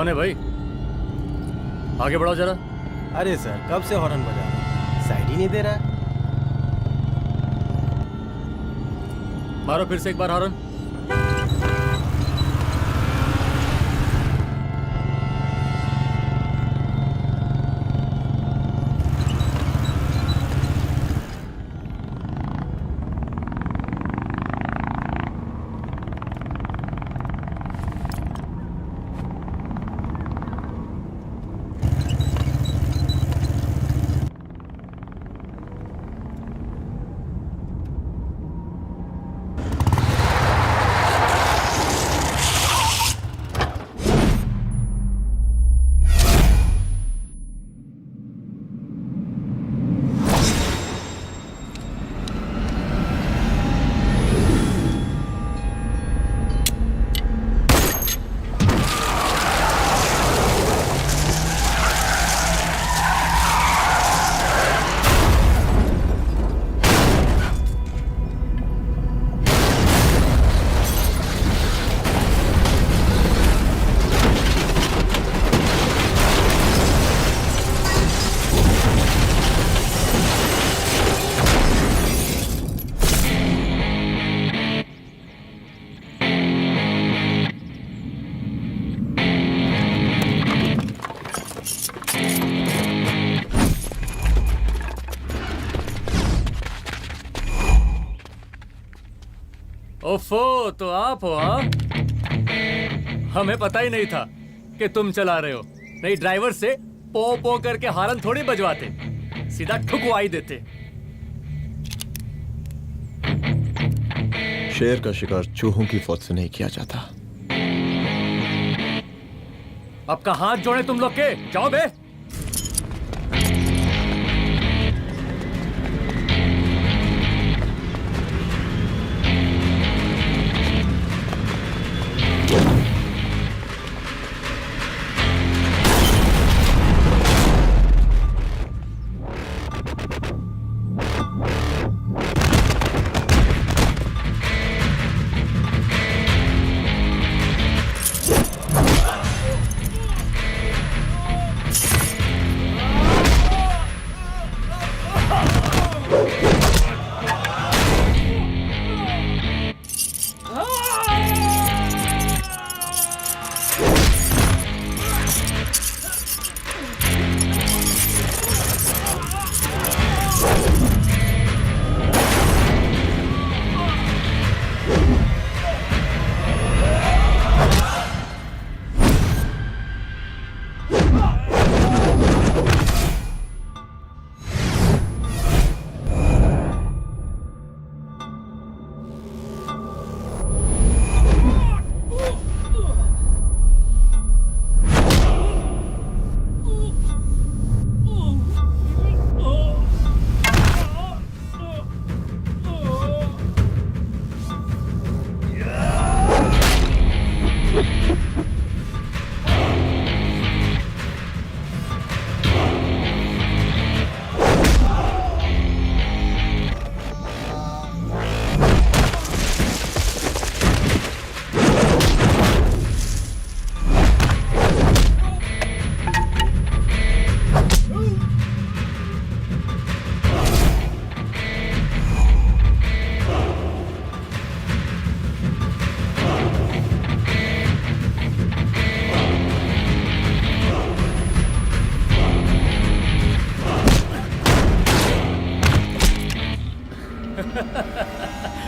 कौन है भाई? आगे बढ़ाओ जरा। अरे सर कब से हॉर्न बजा रहा है, साइड ही नहीं दे रहा है। मारो फिर से एक बार हॉर्न। ओफो, तो आप हो? हाँ, हमें पता ही नहीं था कि तुम चला रहे हो। नहीं, ड्राइवर से पो पो करके हॉर्न थोड़ी बजवाते, सीधा ठुकवाई देते। शेर का शिकार चूहों की फौज से नहीं किया जाता। अब का हाथ जोड़े तुम लोग के, जाओ बे।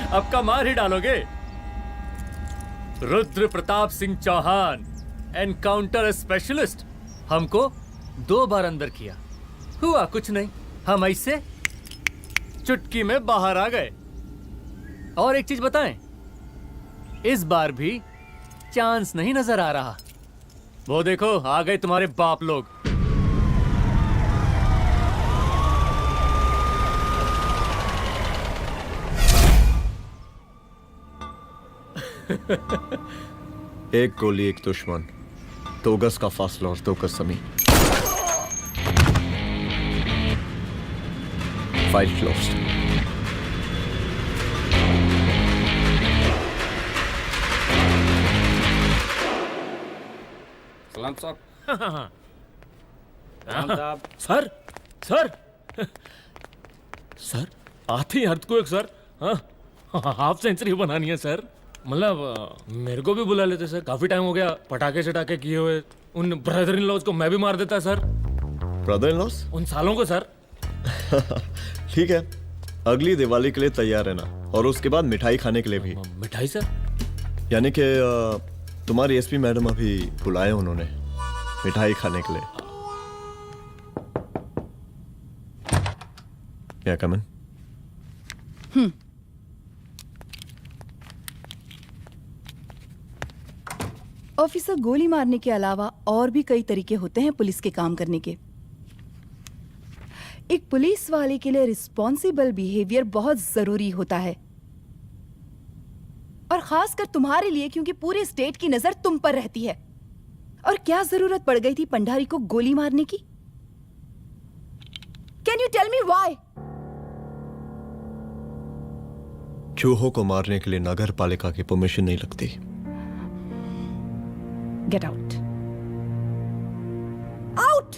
अब का मार ही डालोगे? रुद्र प्रताप सिंह चौहान, एनकाउंटर स्पेशलिस्ट, हमको 2 बार अंदर किया, हुआ कुछ नहीं। हम ऐसे चुटकी में बाहर आ गए। और एक चीज बताएं, इस बार भी चांस नहीं नजर आ रहा। वो देखो, आ गए तुम्हारे बाप लोग। एक गोली एक दुश्मन, 2 गज का फासला और 2 गज जमीन। File closed. सलाम साहब। राम साहब। सर सर सर आते ही अर्थक्वेक सर। हाँ हाफ सेंचुरी बनानी है सर। मतलब मेरे को भी बुला लेते सर, काफी टाइम हो गया पटाखे शटाखे किए हुए। उन ब्रदर इन लॉज को मैं भी मार देता सर, ब्रदर इन लॉस? उन सालों को सर। ठीक है, अगली दिवाली के लिए तैयार रहना, और उसके बाद मिठाई खाने के लिए भी। मिठाई सर? यानी कि तुम्हारी एसपी मैडम अभी बुलाए उन्होंने मिठाई खाने के लिए। क्या कमन? ऑफिसर, गोली मारने के अलावा और भी कई तरीके होते हैं पुलिस के काम करने के। एक पुलिस वाले के लिए रिस्पॉन्सिबल बिहेवियर बहुत जरूरी होता है, और खासकर तुम्हारे लिए, क्योंकि पूरे स्टेट की नजर तुम पर रहती है। और क्या जरूरत पड़ गई थी पंडारी को गोली मारने की? Can you tell me why? चूहों को मारने के लिए नगर पालिका की परमिशन नहीं लगती। Get out. Out!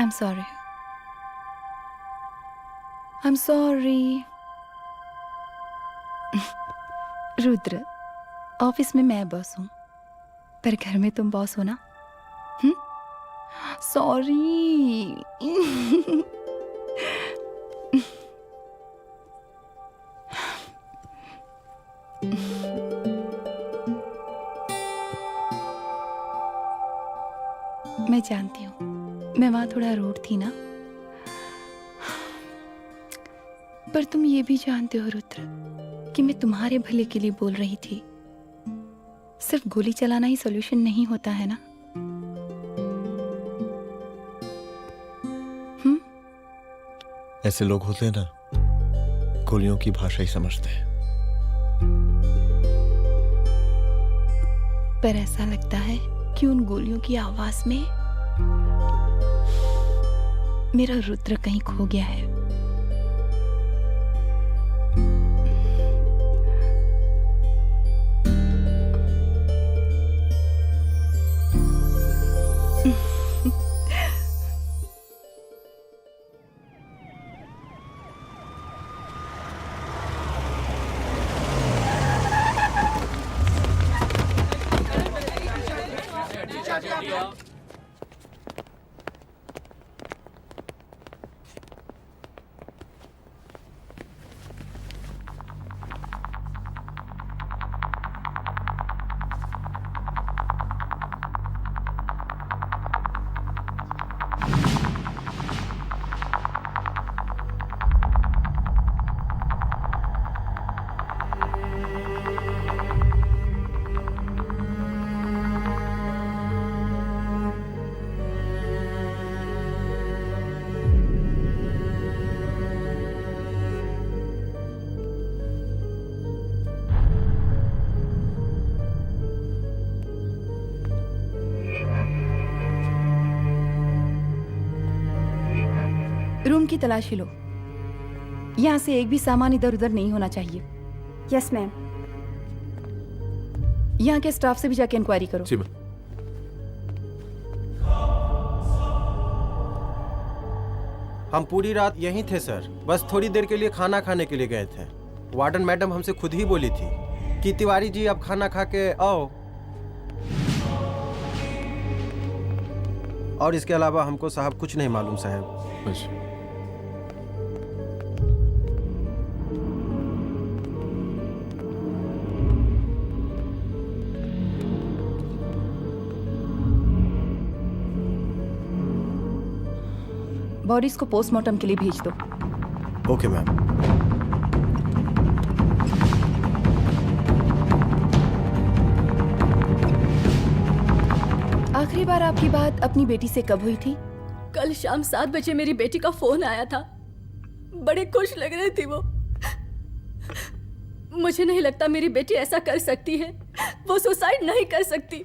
I'm sorry. I'm sorry. Rudra, office में मैं बॉस हूँ, पर घर में तुम बॉस हो ना? सॉरी। मैं जानती हूँ, मैं वहां थोड़ा रूड थी ना, पर तुम ये भी जानते हो रुद्र कि मैं तुम्हारे भले के लिए बोल रही थी। सिर्फ गोली चलाना ही सॉल्यूशन नहीं होता है ना। ऐसे लोग होते हैं ना, गोलियों की भाषा ही समझते हैं। पर ऐसा लगता है कि उन गोलियों की आवाज में मेरा रुद्र कहीं खो गया है। की तलाशी लो। यहाँ से एक भी सामान इधर उधर नहीं होना चाहिए। Yes ma'am. यहाँ के स्टाफ से भी जाके इंक्वायरी करो। जी मैम। हम पूरी रात यहीं थे सर, बस थोड़ी देर के लिए खाना खाने के लिए गए थे। वार्डन मैडम हमसे खुद ही बोली थी कि तिवारी जी आप खाना खा के आओ, और इसके अलावा हमको साहब कुछ नहीं मालूम साहब। अच्छा। बॉडीज को पोस्टमार्टम के लिए भेज दो। Okay ma'am. आखिरी बार आपकी बात अपनी बेटी से कब हुई थी? कल शाम 7 बजे मेरी बेटी का फोन आया था। बड़ी खुश लग रही थी वो। मुझे नहीं लगता मेरी बेटी ऐसा कर सकती है। वो सुसाइड नहीं कर सकती।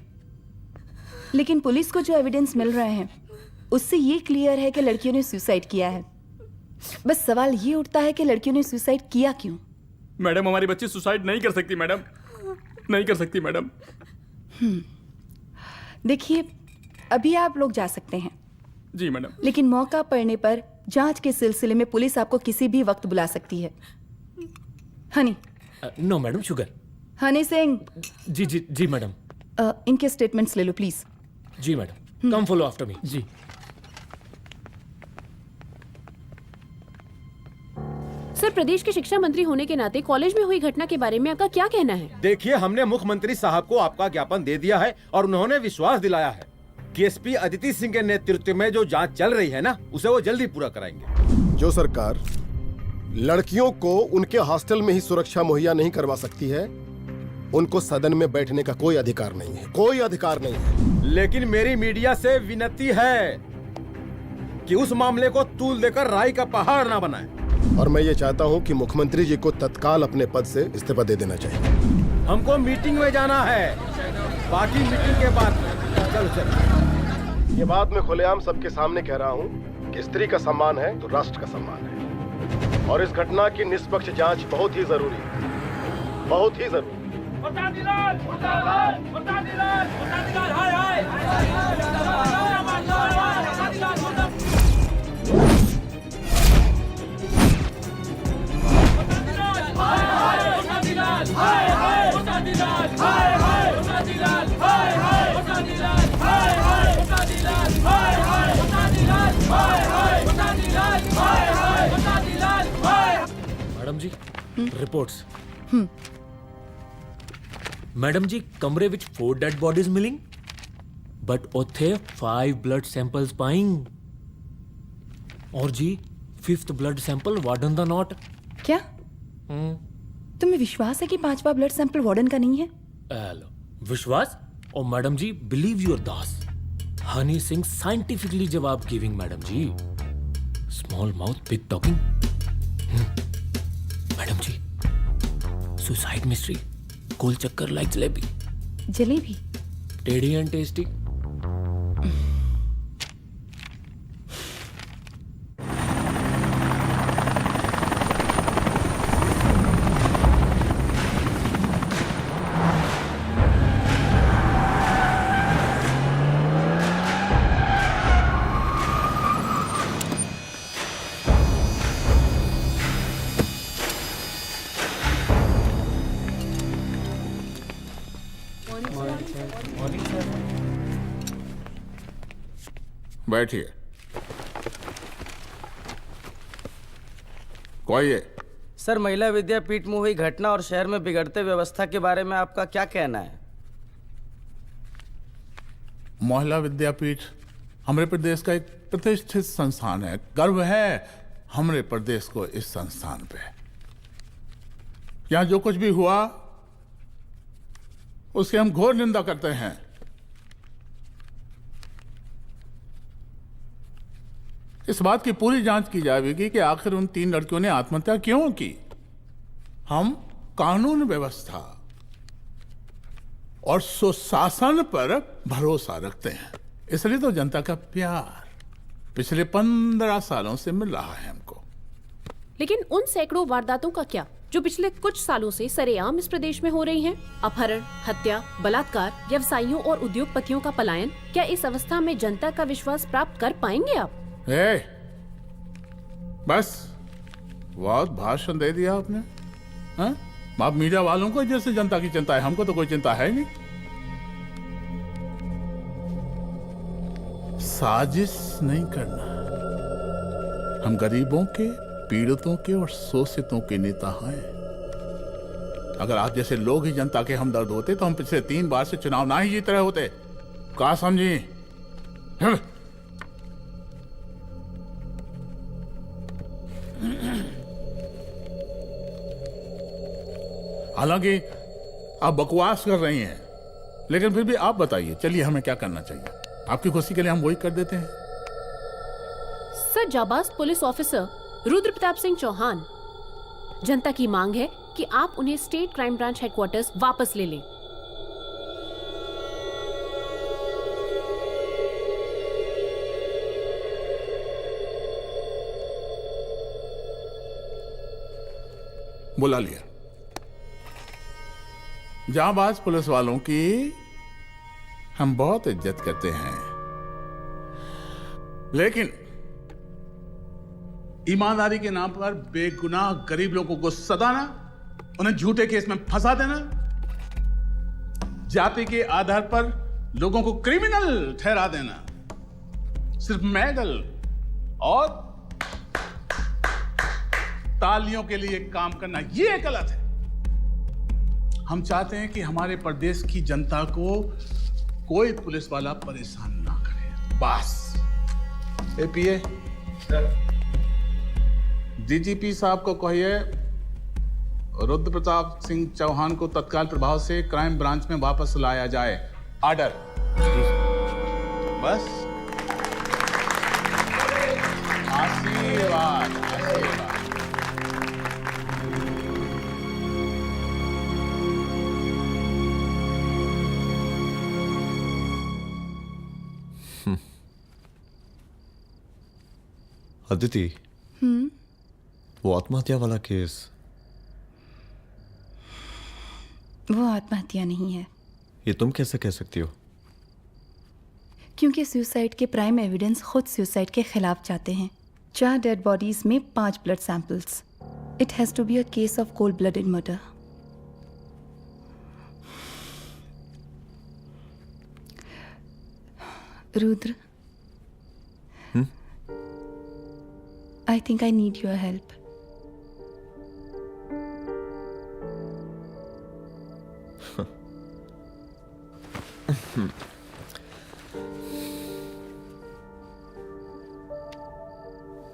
लेकिन पुलिस को जो एविडेंस मिल रहे हैं उससे ये क्लियर है कि लड़कियों ने सुसाइड किया है। बस सवाल ये उठता है कि लड़कियों ने सुसाइड किया क्यों? मैडम हमारी बच्ची सुसाइड नहीं कर सकती मैडम, नहीं कर सकती मैडम। देखिए, अभी आप लोग जा सकते हैं। जी मैडम। लेकिन मौका पड़ने पर जांच के सिलसिले में पुलिस आपको किसी भी वक्त बुला सकती है। Honey. No madam, sugar. Honey Singh. जी जी जी मैडम। इनके स्टेटमेंट्स ले लो प्लीज। जी madam, come follow after me. जी। सर, प्रदेश के शिक्षा मंत्री होने के नाते कॉलेज में हुई घटना के बारे में आपका क्या कहना है? देखिए, हमने मुख्यमंत्री साहब को आपका ज्ञापन दे दिया है और उन्होंने विश्वास दिलाया है कि एसपी अदिति सिंह के नेतृत्व में जो जांच चल रही है ना, उसे वो जल्दी पूरा कराएंगे। जो सरकार लड़कियों को उनके हॉस्टल में ही सुरक्षा मुहैया नहीं करवा सकती है, उनको सदन में बैठने का कोई अधिकार नहीं है, कोई अधिकार नहीं है। लेकिन मेरी मीडिया से विनती है कि उस मामले को तूल देकर राई का पहाड़ ना बनाए। और मैं ये चाहता हूँ कि मुख्यमंत्री जी को तत्काल अपने पद से इस्तीफा दे देना चाहिए। हमको मीटिंग में जाना है, बाकी मीटिंग के बाद। चलो चलो। ये बात मैं खुलेआम सबके सामने कह रहा हूँ कि स्त्री का सम्मान है तो राष्ट्र का सम्मान है, और इस घटना की निष्पक्ष जांच बहुत ही जरूरी है, बहुत ही जरूरी। मैडम जी, रिपोर्ट्स। मैडम जी, कमरे विच 4 डेड बॉडीज मिलिंग, बट उथे 5 ब्लड सैंपल्स पाइंग। और जी 5th ब्लड सैंपल वार्डन दा नॉट। क्या तुम्हें विश्वास है कि 5वां ब्लड सैंपल वार्डन का नहीं है? हेलो, विश्वास? और मैडम जी, believe your Das. Honey Singh scientifically जवाब गिविंग मैडम जी। Small mouth big talking. Madam जी, सुसाइड मिस्ट्री, गोल चक्कर लाइक जलेबी। जलेबी टेढ़ी एंड टेस्टी। बैठिए। कोई है? सर, महिला विद्यापीठ में हुई घटना और शहर में बिगड़ते व्यवस्था के बारे में आपका क्या कहना है? महिला विद्यापीठ हमारे प्रदेश का एक प्रतिष्ठित संस्थान है। गर्व है हमारे प्रदेश को इस संस्थान पे। यहाँ जो कुछ भी हुआ उसकी हम घोर निंदा करते हैं। इस बात की पूरी जांच की जाएगी कि आखिर उन 3 लड़कियों ने आत्महत्या क्यों की। हम कानून व्यवस्था और सुशासन पर भरोसा रखते हैं, इसलिए तो जनता का प्यार पिछले 15 सालों से मिल रहा है हमको। लेकिन उन सैकड़ों वारदातों का क्या जो पिछले कुछ सालों से सरेआम इस प्रदेश में हो रही हैं? अपहरण, हत्या, बलात्कार, व्यवसायियों और उद्योगपतियों का पलायन। क्या इस अवस्था में जनता का विश्वास प्राप्त कर पाएंगे आप? बस बहुत भाषण दे दिया आपने। हाँ? आप मीडिया वालों को जैसे जनता की चिंता है, हमको तो कोई चिंता है नहीं। साजिश नहीं करना। हम गरीबों के, पीड़ितों के और शोषितों के नेता हैं। अगर आप जैसे लोग ही जनता के हमदर्द होते तो हम पिछले 3 बार से चुनाव ना ही जीत रहे होते। क्या समझी? हालांकि आप बकवास कर रही हैं, लेकिन फिर भी आप बताइए, चलिए हमें क्या करना चाहिए? आपकी खुशी के लिए हम वही कर देते हैं। सर, जाबाज पुलिस ऑफिसर रुद्र प्रताप सिंह चौहान, जनता की मांग है कि आप उन्हें स्टेट क्राइम ब्रांच हेडक्वार्टर्स वापस ले लें। बुला लिया। जाबाज पुलिस वालों की हम बहुत इज्जत करते हैं, लेकिन ईमानदारी के नाम पर बेगुनाह गरीब लोगों को सताना, उन्हें झूठे केस में फंसा देना, जाति के आधार पर लोगों को क्रिमिनल ठहरा देना, सिर्फ मेडल और तालियों के लिए काम करना, यह गलत है। हम चाहते हैं कि हमारे प्रदेश की जनता को कोई पुलिस वाला परेशान ना करे, बस। एपीए डीजीपी साहब को कहिए रुद्र प्रताप सिंह चौहान को तत्काल प्रभाव से क्राइम ब्रांच में वापस लाया जाए। ऑर्डर। बस। आशीर्वाद, आशीर्वाद। अदिति, वो आत्महत्या वाला केस, वो आत्महत्या नहीं है। ये तुम कैसे कह सकती हो? क्योंकि सुसाइड के प्राइम एविडेंस खुद सुसाइड के खिलाफ जाते हैं। 4 डेड बॉडीज में 5 blood samples. It has to be a case of cold blooded murder. Rudra, I think I need your help.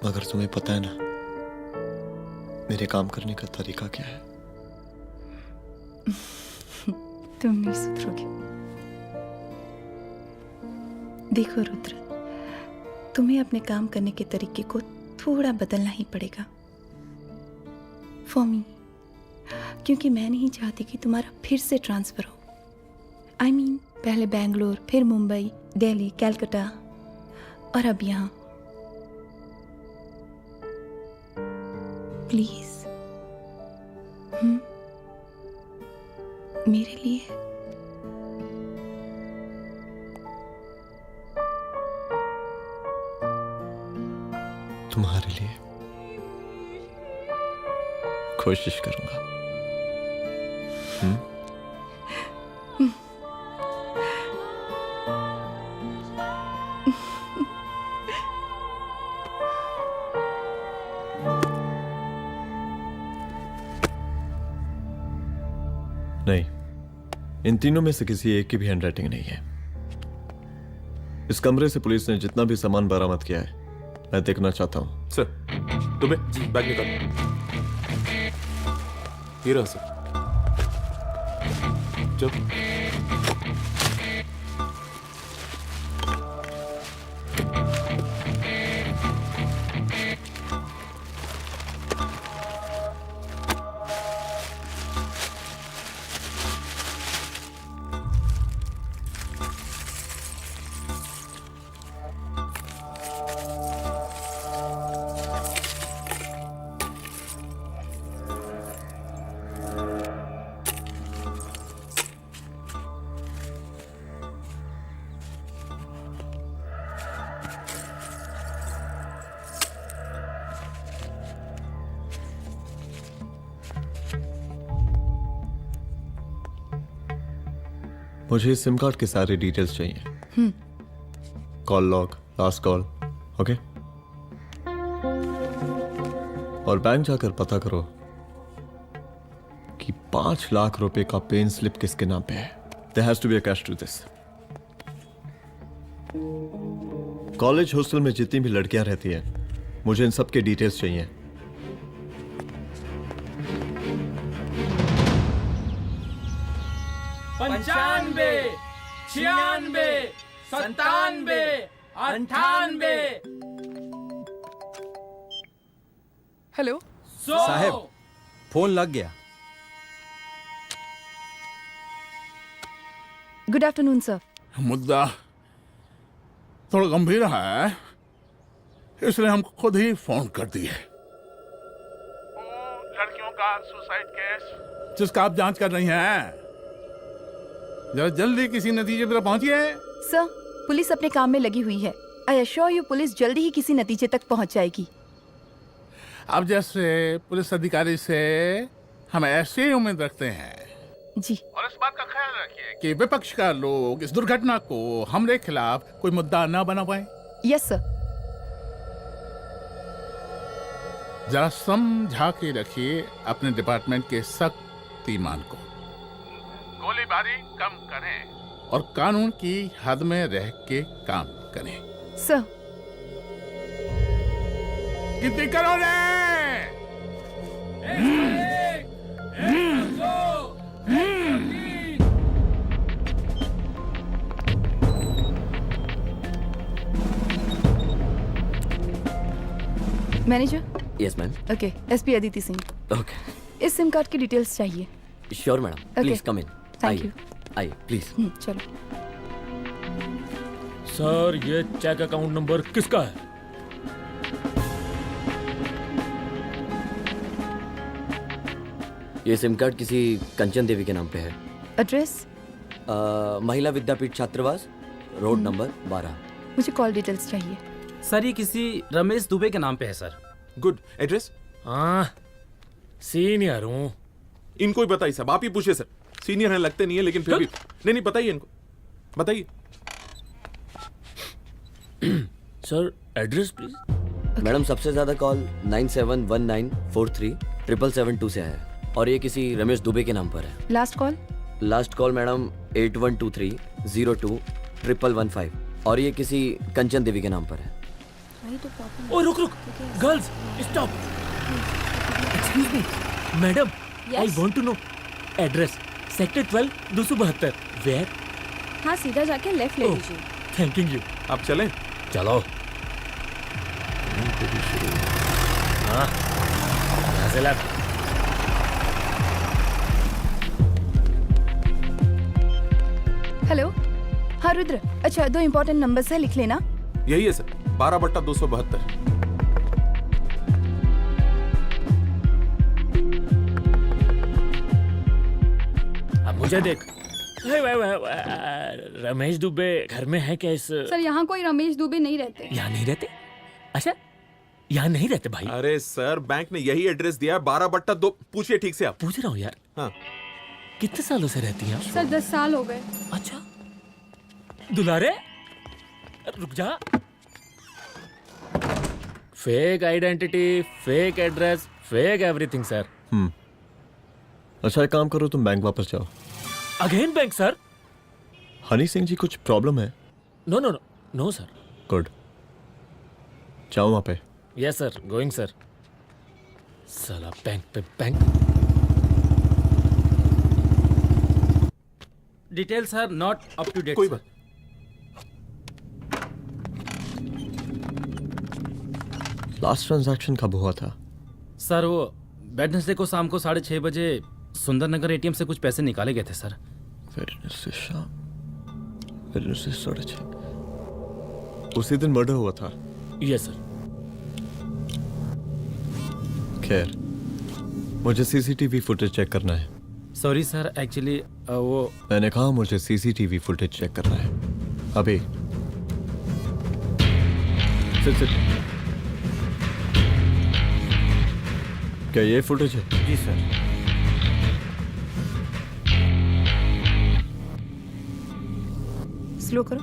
मगर तुम्हें पता है ना मेरे काम करने का तरीका क्या है? तुम नहीं सुधरोगे। देखो रुद्र, तुम्हें अपने काम करने के तरीके को थोड़ा बदलना ही पड़ेगा फॉर मी, क्योंकि मैं नहीं चाहती कि तुम्हारा फिर से ट्रांसफर हो। I mean, पहले बेंगलोर, फिर मुंबई, दिल्ली, कलकत्ता और अब यहाँ। प्लीज मेरे लिए। तुम्हारे लिए कोशिश करूंगा। नहीं, इन तीनों में से किसी एक की भी हैंडराइटिंग नहीं है। इस कमरे से पुलिस ने जितना भी सामान बरामद किया है मैं देखना चाहता हूं। सर, तुम्हें बैग निकाल। ये रहा सर। जब मुझे इस सिम कार्ड के सारे डिटेल्स चाहिए। Call log, last call, okay? और बैंक जाकर पता करो कि 5 लाख रुपए का पेन स्लिप किसके नाम पे है। There has to be a cash to this. College hostel में जितनी भी लड़कियां रहती हैं, मुझे इन सब के डिटेल्स चाहिए। पंचानबे, 96, 97, 98, हेलो साहब, फोन लग गया। Good afternoon sir. मुद्दा थोड़ा गंभीर है, इसलिए हम खुद ही फोन कर दिए। लड़कियों का सुसाइड केस जिसका आप जांच कर रही हैं, जरा जल्दी किसी नतीजे पर पहुंचिए। सर, पुलिस अपने काम में लगी हुई है। आई एश्योर यू पुलिस जल्दी ही किसी नतीजे तक पहुंच जाएगी। अब जैसे पुलिस अधिकारी से हम ऐसे ही उम्मीद रखते हैं जी। और इस बात का ख्याल रखिए कि विपक्ष का लोग इस दुर्घटना को हमरे खिलाफ कोई मुद्दा ना बना पाए। Yes sir. जरा समझा के रखिए अपने डिपार्टमेंट के शक्तिमान को। गोलीबारी कम करें और कानून की हद में रह के काम करें। सर। कितनी करोगे? Manager. Yes ma'am. Okay, SP Aditi Singh. Okay. इस सिम कार्ड की डिटेल्स चाहिए। Sure madam, please come in. Thank you. आइए प्लीज। चलो। सर, ये चेक अकाउंट नंबर किसका है? ये सिम कार्ड किसी कंचन देवी के नाम पे है। एड्रेस? महिला विद्यापीठ छात्रावास, रोड नंबर 12। मुझे कॉल डिटेल्स चाहिए। सर, ये किसी रमेश दुबे के नाम पे है सर। गुड। एड्रेस? हाँ, सीनियर हूँ। इनको ही बताइए साहब, आप ही पूछिए सर। सीनियर हैं लगते नहीं है, लेकिन फिर भी नहीं बताइए इनको, बताइए। Sir, address please. मैडम, सबसे ज्यादा कॉल 9719437772 से है और ये किसी रमेश दुबे के नाम पर है। Last call? Last call madam 8123021115 और ये किसी कंचन देवी के नाम पर है। ओ रुक, girls stop. Excuse me madam, I want to know address. Sector 12 272। Where? हाँ, सीधा जाके लेफ्ट ले लीजिए। Thank you. आप चलें? चलो। हाँ, यहाँ से लेफ्ट। हेलो। हाँ रुद्र, अच्छा 2 इम्पोर्टेंट नंबर्स है, लिख लेना। यही है सर, 12/272। अब मुझे देख। रमेश दुबे घर में है क्या? इस सर, यहाँ कोई रमेश दुबे नहीं रहते। यहाँ नहीं रहते? अच्छा, यहाँ नहीं रहते भाई? अरे सर, बैंक ने यही एड्रेस दिया है, 12/2। पूछिए ठीक से आप। पूछ रहा हूँ यार। हाँ। कितने सालों से रहती हैं आप? सर, 10 साल हो गए। अच्छा। दुलारे, रुक जा। Fake identity, fake address, fake everything sir. अच्छा, एक काम करो, तुम बैंक वापस जाओ। Again bank sir? Honey Singh ji, कुछ प्रॉब्लम है? No no no no sir. Good, जाओ वहां पे। Yes sir, going sir. साला बैंक पे bank. Details sir not up to date. कोई बात। लास्ट ट्रांजैक्शन कब हुआ था? सर, वो वेडनेसडे को शाम को 6:30 बजे सुंदरनगर एटीएम से कुछ पैसे निकाले गए थे सर। वेडनेसडे शाम, वेडनेसडे 6:30। उसी दिन मर्डर हुआ था? Yes sir. खैर, मुझे सीसीटीवी फुटेज चेक करना है। सॉरी सर, एक्चुअली वो मैंने कहा मुझे सीसीटीवी फुटेज चेक करना है अभी। सिट। क्या ये फुटेज है? जी सर। स्लो करो।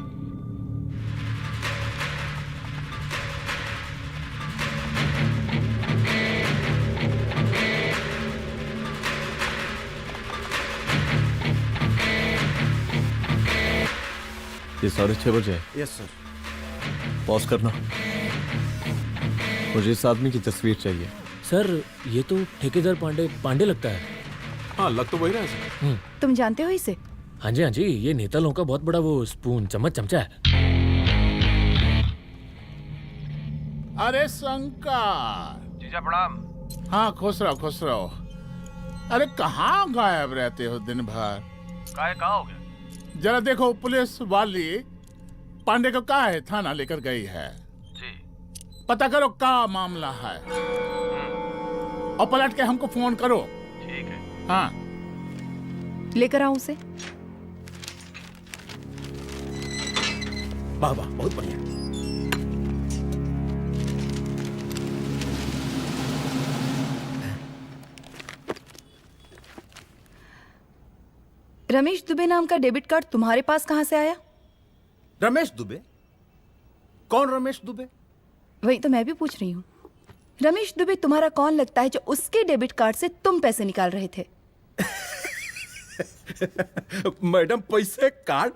ये 6:30 बजे है। Yes sir. पॉज करना। मुझे इस आदमी की तस्वीर चाहिए। सर ये तो ठेकेदार पांडे लगता है। हाँ लग तो वही रहा है सर। तुम जानते हो इसे? हाँ जी, ये नेता लोगों का बहुत बड़ा वो स्पून चमचा है। अरे शंकर। जीजा प्रणाम। हाँ खुश रहो। अरे कहाँ गायब रहते हो दिन भर? कहाँ हो गया? जरा देखो, पुलिस वाली पांडे को कहा है थाना लेकर गई है। जी। पता करो क्या मामला है और पलट के हमको फोन करो। ठीक है। हाँ लेकर आओ उसे। वाह वाह, बहुत बढ़िया। रमेश दुबे नाम का डेबिट कार्ड तुम्हारे पास कहां से आया? रमेश दुबे? कौन रमेश दुबे? वही तो मैं भी पूछ रही हूँ। रमेश दुबे तुम्हारा कौन लगता है जो उसके डेबिट कार्ड से तुम पैसे निकाल रहे थे? मैडम पैसे कार्ड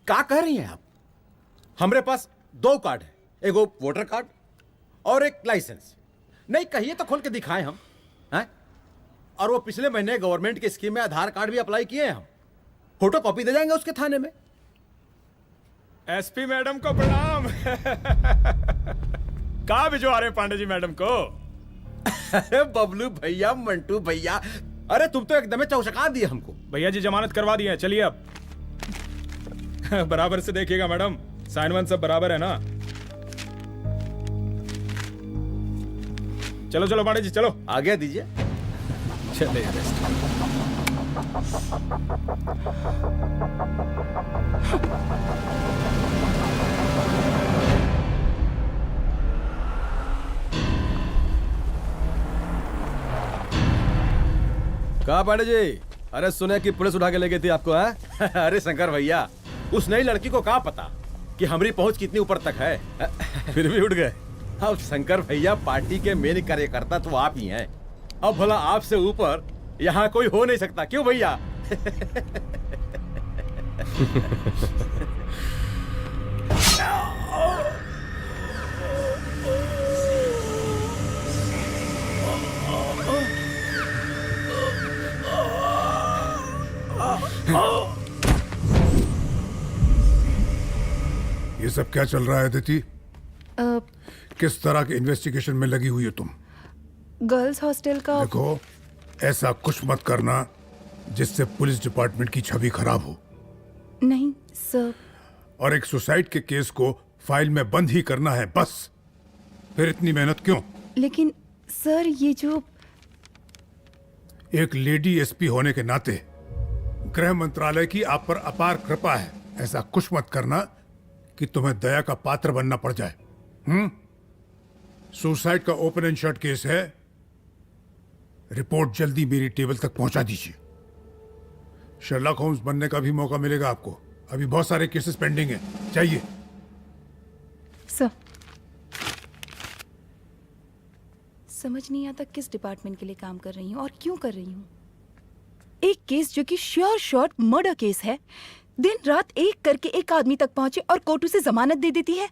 क्या कह रही हैं आप? हमारे पास 2 कार्ड है, एक वो वोटर कार्ड और एक लाइसेंस। नहीं कहिए तो खोल के दिखाएं हम हैं? और वो पिछले महीने गवर्नमेंट की स्कीम में आधार कार्ड भी अप्लाई किए हैं हम। फोटो कॉपी दे जाएंगे उसके थाने में। एसपी मैडम को प्रणाम। कहाँ भिजवा रहे पांडे जी मैडम को? अरे बबलू भैया, मंटू भैया, अरे तुम तो एकदम चौचका दिए हमको। भैया जी जमानत करवा दिए हैं, चलिए अब। बराबर से देखिएगा मैडम, साइन वन सब बराबर है ना? चलो पांडे जी चलो। आगे दीजिए। चले रेस्ट। कहा पांडे जी? अरे सुने कि पुलिस उठा के ले गई थी आपको है? अरे शंकर भैया, उस नई लड़की को क्या पता कि हमारी पहुंच कितनी ऊपर तक है। फिर भी उठ गए। अब शंकर भैया, पार्टी के मेन कार्यकर्ता तो आप ही हैं। अब भला आपसे ऊपर यहाँ कोई हो नहीं सकता, क्यों भैया? ये सब क्या चल रहा है अदिति? किस तरह के इन्वेस्टिगेशन में लगी हुई है तुम? गर्ल्स हॉस्टल का। देखो, ऐसा कुछ मत करना जिससे पुलिस डिपार्टमेंट की छवि खराब हो। नहीं सर। और एक सुसाइड के केस को फाइल में बंद ही करना है बस। फिर इतनी मेहनत क्यों? लेकिन सर, ये जो एक लेडी एसपी होने के नाते गृह मंत्रालय की आप पर अपार कृपा है। ऐसा कुछ मत करना कि तुम्हें दया का पात्र बनना पड़ जाए। सुसाइड का ओपन एंड शट केस है। रिपोर्ट जल्दी मेरी टेबल तक पहुंचा दीजिए। शर्लॉक होम्स बनने का भी मौका मिलेगा आपको। अभी बहुत सारे केसेस पेंडिंग हैं। चाहिए सर। समझ नहीं आता किस डिपार्टमेंट के लिए काम कर रही हूँ और क्यों कर रही हूँ। एक केस जो कि श्योर शॉट मर्डर केस है, दिन रात एक करके एक आदमी तक पहुंचे और कोर्ट उसे जमानत दे देती है।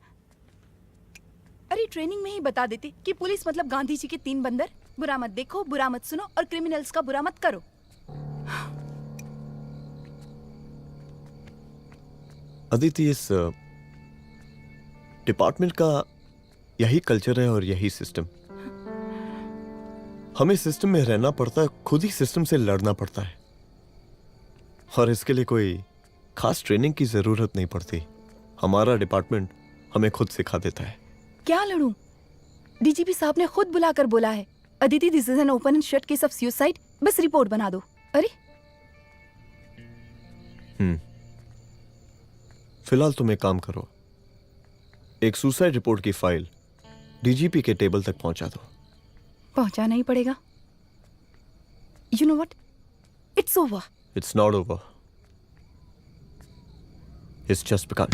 अरे ट्रेनिंग में ही बता देती कि पुलिस मतलब गांधी जी के 3 बंदर, बुरा मत देखो, बुरा मत सुनो और क्रिमिनल्स का बुरा मत करो। अदिति, इस डिपार्टमेंट का यही कल्चर है और यही सिस्टम। हमें सिस्टम में रहना पड़ता है, खुद ही सिस्टम से लड़ना पड़ता है, और इसके लिए कोई खास ट्रेनिंग की जरूरत नहीं पड़ती। हमारा डिपार्टमेंट हमें खुद सिखा देता है। क्या लड़ूं? डीजीपी साहब ने खुद बुलाकर बोला है, Aditi, this is an open and shut case of suicide, बस रिपोर्ट बना दो। अरे फिलहाल तुम एक काम करो, एक सुसाइड रिपोर्ट की फाइल डीजीपी के टेबल तक पहुंचा दो। पहुंचाना ही पड़ेगा। You know what, it's over. It's not over. It's just began.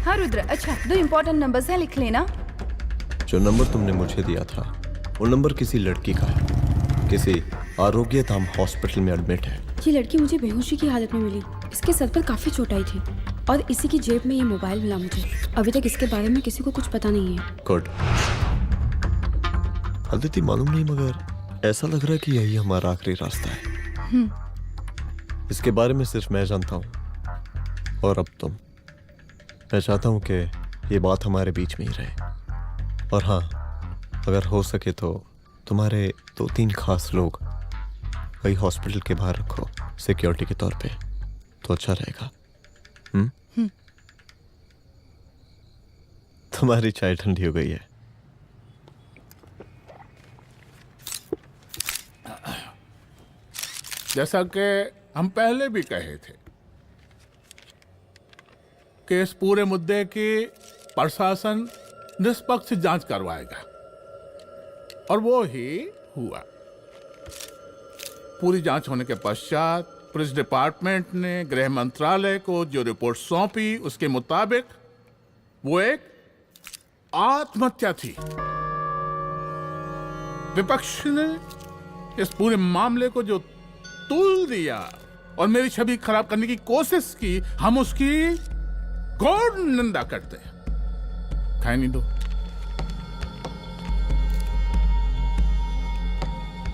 हाँ रुद्र, अच्छा 2 इम्पोर्टेंट नंबर्स हैं, लिख लेना। जो नंबर तुमने मुझे दिया था वो नंबर किसी लड़की का है, किसी आरोग्य धाम हॉस्पिटल में एडमिट है। ये लड़की मुझे बेहोशी की हालत में मिली। इसके सर पर काफी चोट आई थी और इसी की जेब में ये मोबाइल मिला मुझे। अभी तक इसके बारे में किसी को कुछ पता नहीं है। गुड। अदिति मालूम नहीं, मगर ऐसा लग रहा है कि यही हमारा आखिरी रास्ता है। इसके बारे में सिर्फ मैं जानता हूँ और अब तुम। मैं चाहता हूँ कि ये बात हमारे बीच में ही रहे। और हाँ, अगर हो सके तो तुम्हारे 2-3 खास लोग वही हॉस्पिटल के बाहर रखो सिक्योरिटी के तौर पे, तो अच्छा रहेगा। तुम्हारी चाय ठंडी हो गई है। जैसा कि हम पहले भी कहे थे कि इस पूरे मुद्दे की प्रशासन निष्पक्ष जांच करवाएगा, और वो ही हुआ। पूरी जांच होने के पश्चात पुलिस डिपार्टमेंट ने गृह मंत्रालय को जो रिपोर्ट सौंपी उसके मुताबिक वो एक आत्महत्या थी। विपक्ष ने इस पूरे मामले को जो तुल दिया और मेरी छवि खराब करने की कोशिश की, हम उसकी घोर निंदा करते हैं। खाए नहीं दो।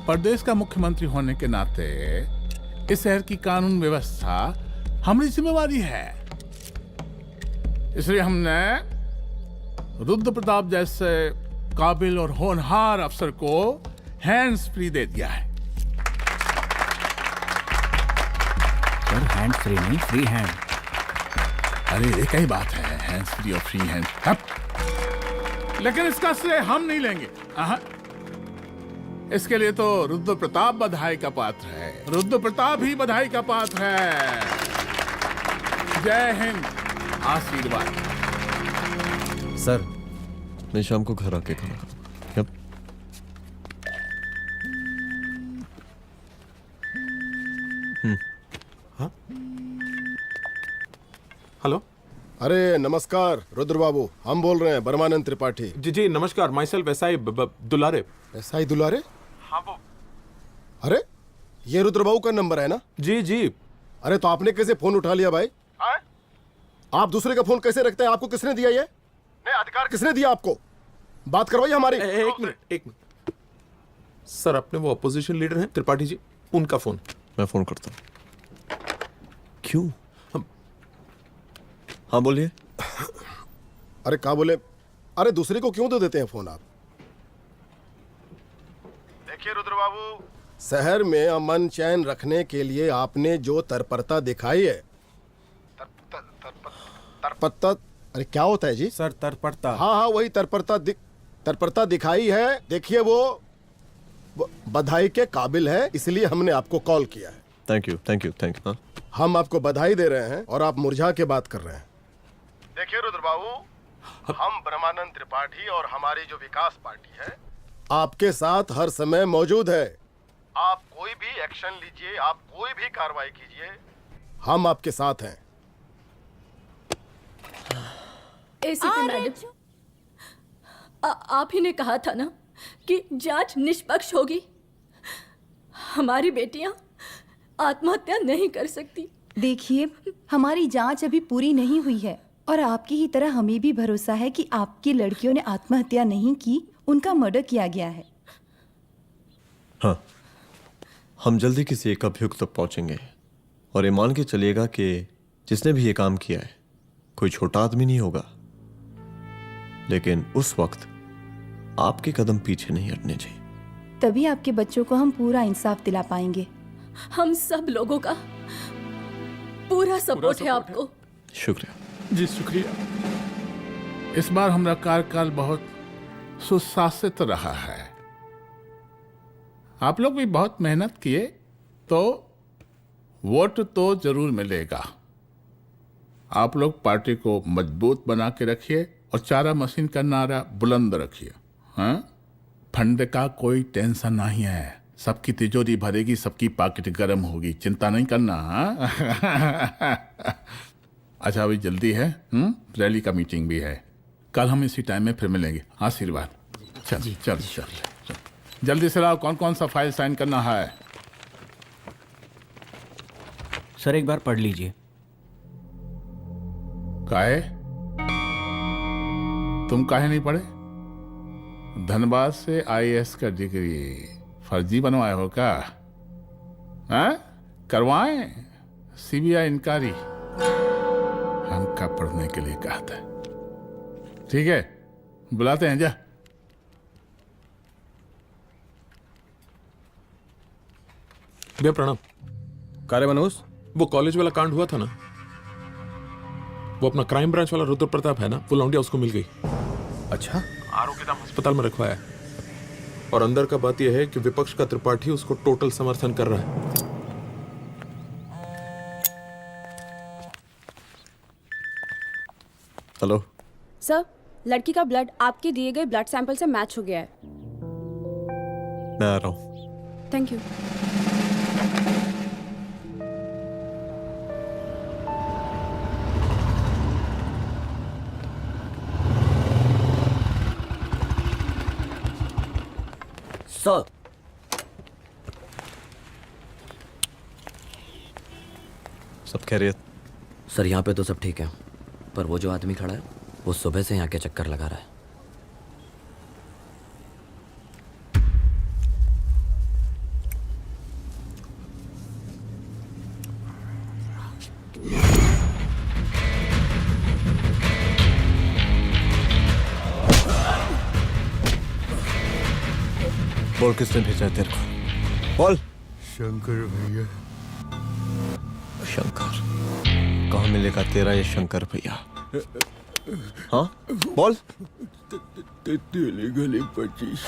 प्रदेश का मुख्यमंत्री होने के नाते इस शहर की कानून व्यवस्था हमारी जिम्मेवारी है। इसलिए हमने रुद्र प्रताप जैसे काबिल और होनहार अफसर को हैंड्स फ्री दे दिया है। सर हैंड्स फ्री नहीं, फ्री हैंड। अरे एक ही बात है, हैंड्स फ्री और फ्री हैंड। लेकिन इसका श्रेय हम नहीं लेंगे। इसके लिए तो रुद्र प्रताप बधाई का पात्र है। रुद्र प्रताप ही बधाई का पात्र है। जय हिंद। आशीर्वाद। सर मैं शाम को घर आके खाना खाऊंगा। यप। हाँ? हेलो। अरे नमस्कार रुद्र बाबू, हम बोल रहे हैं परमानंद त्रिपाठी। जी जी नमस्कार। My self SI Dulare. SI दुलारे? हाँ वो। अरे ये रुद्र बाबू का नंबर है ना? जी जी। अरे तो आपने कैसे फोन उठा लिया भाई? आप दूसरे का फोन कैसे रखते हैं? आपको किसने दिया ये? नहीं, अधिकार किसने दिया आपको? बात करवाइए हमारी। एक मिनट। सर अपने वो अपोजिशन लीडर हैं त्रिपाठी जी, उनका फोन। मैं फोन करता हूँ। क्यों? हाँ बोलिए। अरे क्या बोले? अरे दूसरे को क्यों दे देते हैं फोन आप? देखिए रुद्र बाबू, शहर में अमन चैन रखने के लिए आपने जो तत्परता दिखाई है, तत्परता, अरे क्या होता है जी? सर तत्परता। हाँ हाँ वही तत्परता दिखाई है। देखिए वो बधाई के काबिल है, इसलिए हमने आपको कॉल किया है। Thank you thank you thank you. हम आपको बधाई दे रहे हैं और आप मुरझा के बात कर रहे हैं। देखिए रुद्र बाबू, हम ब्रह्मानंद त्रिपाठी और हमारी जो विकास पार्टी है आपके साथ हर समय मौजूद है। आप कोई भी एक्शन लीजिए, आप कोई भी कार्रवाई कीजिए, हम आपके साथ हैं। एसीपी मैडम, आप ही ने कहा था ना कि जांच निष्पक्ष होगी। हमारी बेटियां आत्महत्या नहीं कर सकती। देखिए, हमारी जांच अभी पूरी नहीं हुई है और आपकी ही तरह हमें भी भरोसा है कि आपकी लड़कियों ने आत्महत्या नहीं की, उनका मर्डर किया गया है। हाँ, हम जल्दी किसी एक अभियुक्त तक पहुंचेंगे और ये मान के चलिएगा कि जिसने भी ये काम किया है कोई छोटा आदमी नहीं होगा, लेकिन उस वक्त आपके कदम पीछे नहीं हटने चाहिए। तभी आपके बच्चों को हम पूरा इंसाफ दिला पाएंगे। हम सब लोगों का पूरा सपोर्ट है आपको। शुक्रिया जी शुक्रिया। इस बार हमारा कार्यकाल बहुत सुशासित रहा है। आप लोग भी बहुत मेहनत किए तो वोट तो जरूर मिलेगा। आप लोग पार्टी को मजबूत बना के रखिए और चारा मशीन का नारा बुलंद रखिए। हाँ, फंड का कोई टेंशन नहीं है। सबकी तिजोरी भरेगी, सबकी पॉकेट गर्म होगी, चिंता नहीं करना। हाँ? अच्छा अभी जल्दी है, रैली का मीटिंग भी है, कल हम इसी टाइम में फिर मिलेंगे। आशीर्वाद। चल चल चल जल्दी से लाओ, कौन कौन सा फाइल साइन करना है? सर एक बार पढ़ लीजिए। काहे? तुम काहे नहीं पढ़े? धनबाद से आईएएस का डिग्री फर्जी बनवाए हो क्या? हाँ? करवाएं सीबीआई इंक्वायरी। हमका पढ़ने के लिए कहा था। ठीक है, बुलाते हैं। जा भैया प्रणाम। कार्य मनोज, वो कॉलेज वाला कांड हुआ था ना, वो अपना क्राइम ब्रांच वाला रुद्र प्रताप है ना, वो लौंडिया उसको मिल गई। अच्छा? आरोप के दाम अस्पताल में रखवाया है, और अंदर का बात यह है कि विपक्ष का त्रिपाठी उसको टोटल समर्थन कर रहा है। हेलो सर, लड़की का ब्लड आपके दिए गए ब्लड सैंपल से मैच हो गया है। मैं आ रहा हूँ। Thank you. सर, सब खैरियत? सर यहाँ पे तो सब ठीक है, पर वो जो आदमी खड़ा है वो सुबह से यहाँ के चक्कर लगा रहा है। बोल किसने भेजा है तेरे को? बोल। शंकर भैया। शंकर? कहाँ मिलेगा तेरा ये शंकर भैया? हाँ बोल। तेली गली 25।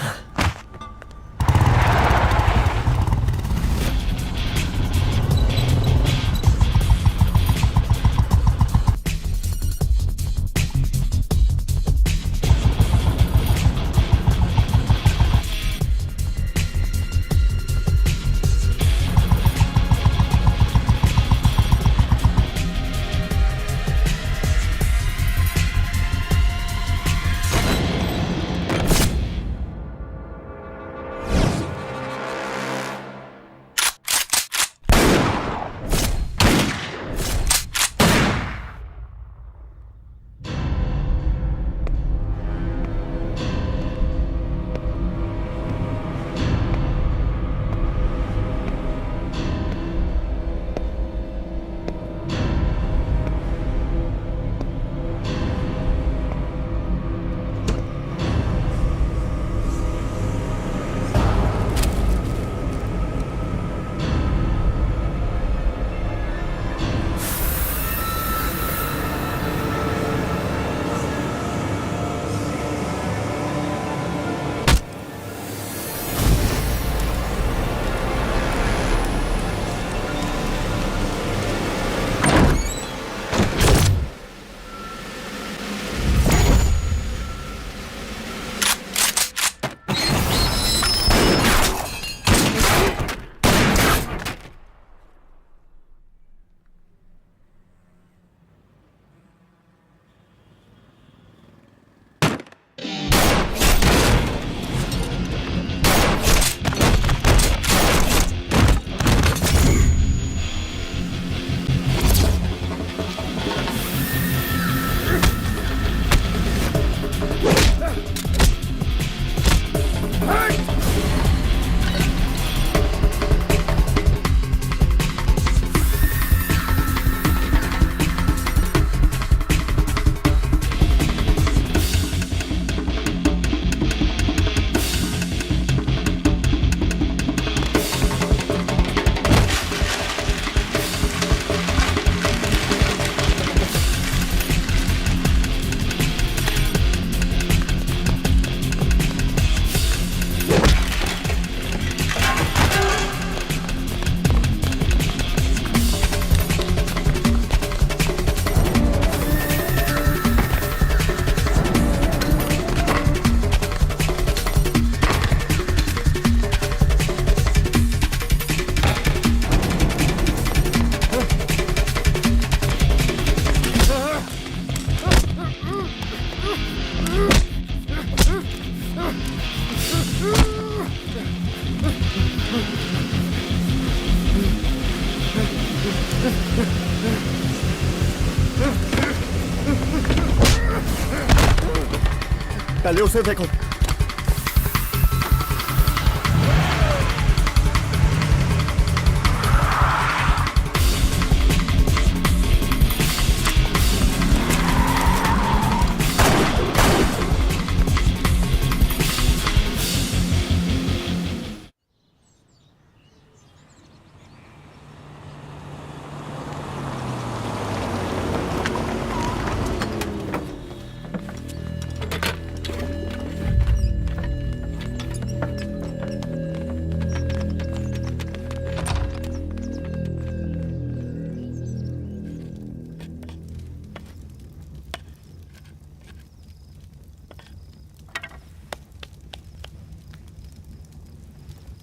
पहले उसे देखो।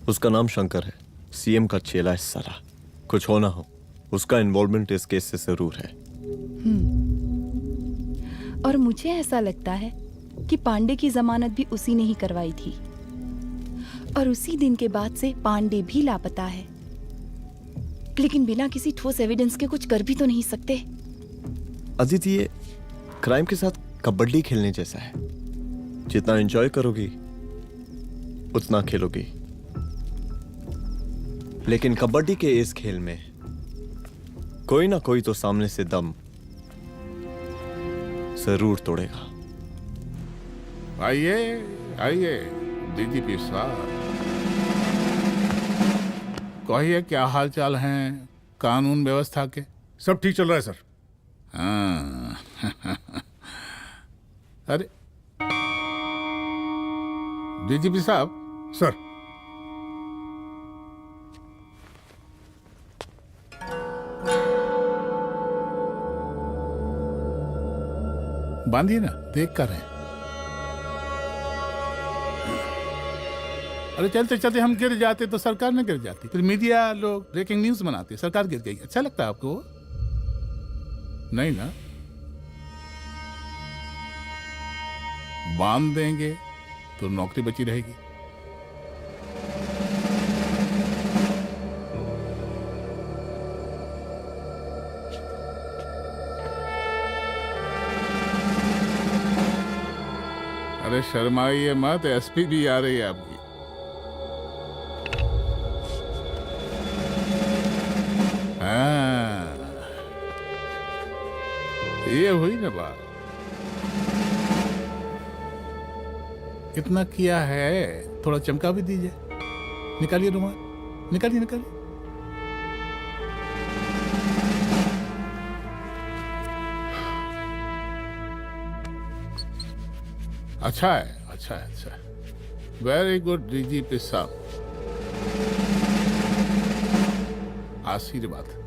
उसका नाम शंकर है, सीएम का चेला है साला। कुछ हो ना हो, उसका इन्वॉल्वमेंट इस केस से जरूर है। और मुझे ऐसा लगता है कि पांडे की जमानत भी उसी ने ही करवाई थी, और उसी दिन के बाद से पांडे भी लापता है। लेकिन बिना किसी ठोस एविडेंस के कुछ कर भी तो नहीं सकते। अदिति, ये क्राइम के साथ कबड्डी खेलने जैसा है। जितना एंजॉय करोगी उतना खेलोगी, लेकिन कबड्डी के इस खेल में कोई ना कोई तो सामने से दम जरूर तोड़ेगा। आइए आइए डीजीपी साहब, कहिए क्या हाल चाल हैं कानून व्यवस्था के? सब ठीक चल रहा है सर। हाँ अरे डीजीपी साहब। सर, बांधिए ना, देख कर रहे हैं। अरे चलते चलते हम गिर जाते तो सरकार न गिर जाती, फिर मीडिया लोग ब्रेकिंग न्यूज बनाते, सरकार गिर गई। अच्छा लगता है आपको? नहीं ना? बांध देंगे तो नौकरी बची रहेगी। अरे शर्माइए मत, एसपी भी आ रही है आपकी। हाँ, ये हुई ना बात। कितना किया है, थोड़ा चमका भी दीजिए। निकालिए रुमाल, निकालिए निकालिए। अच्छा है, अच्छा है, अच्छा है। वेरी गुड डीजीपी साहब, आशीर्वाद।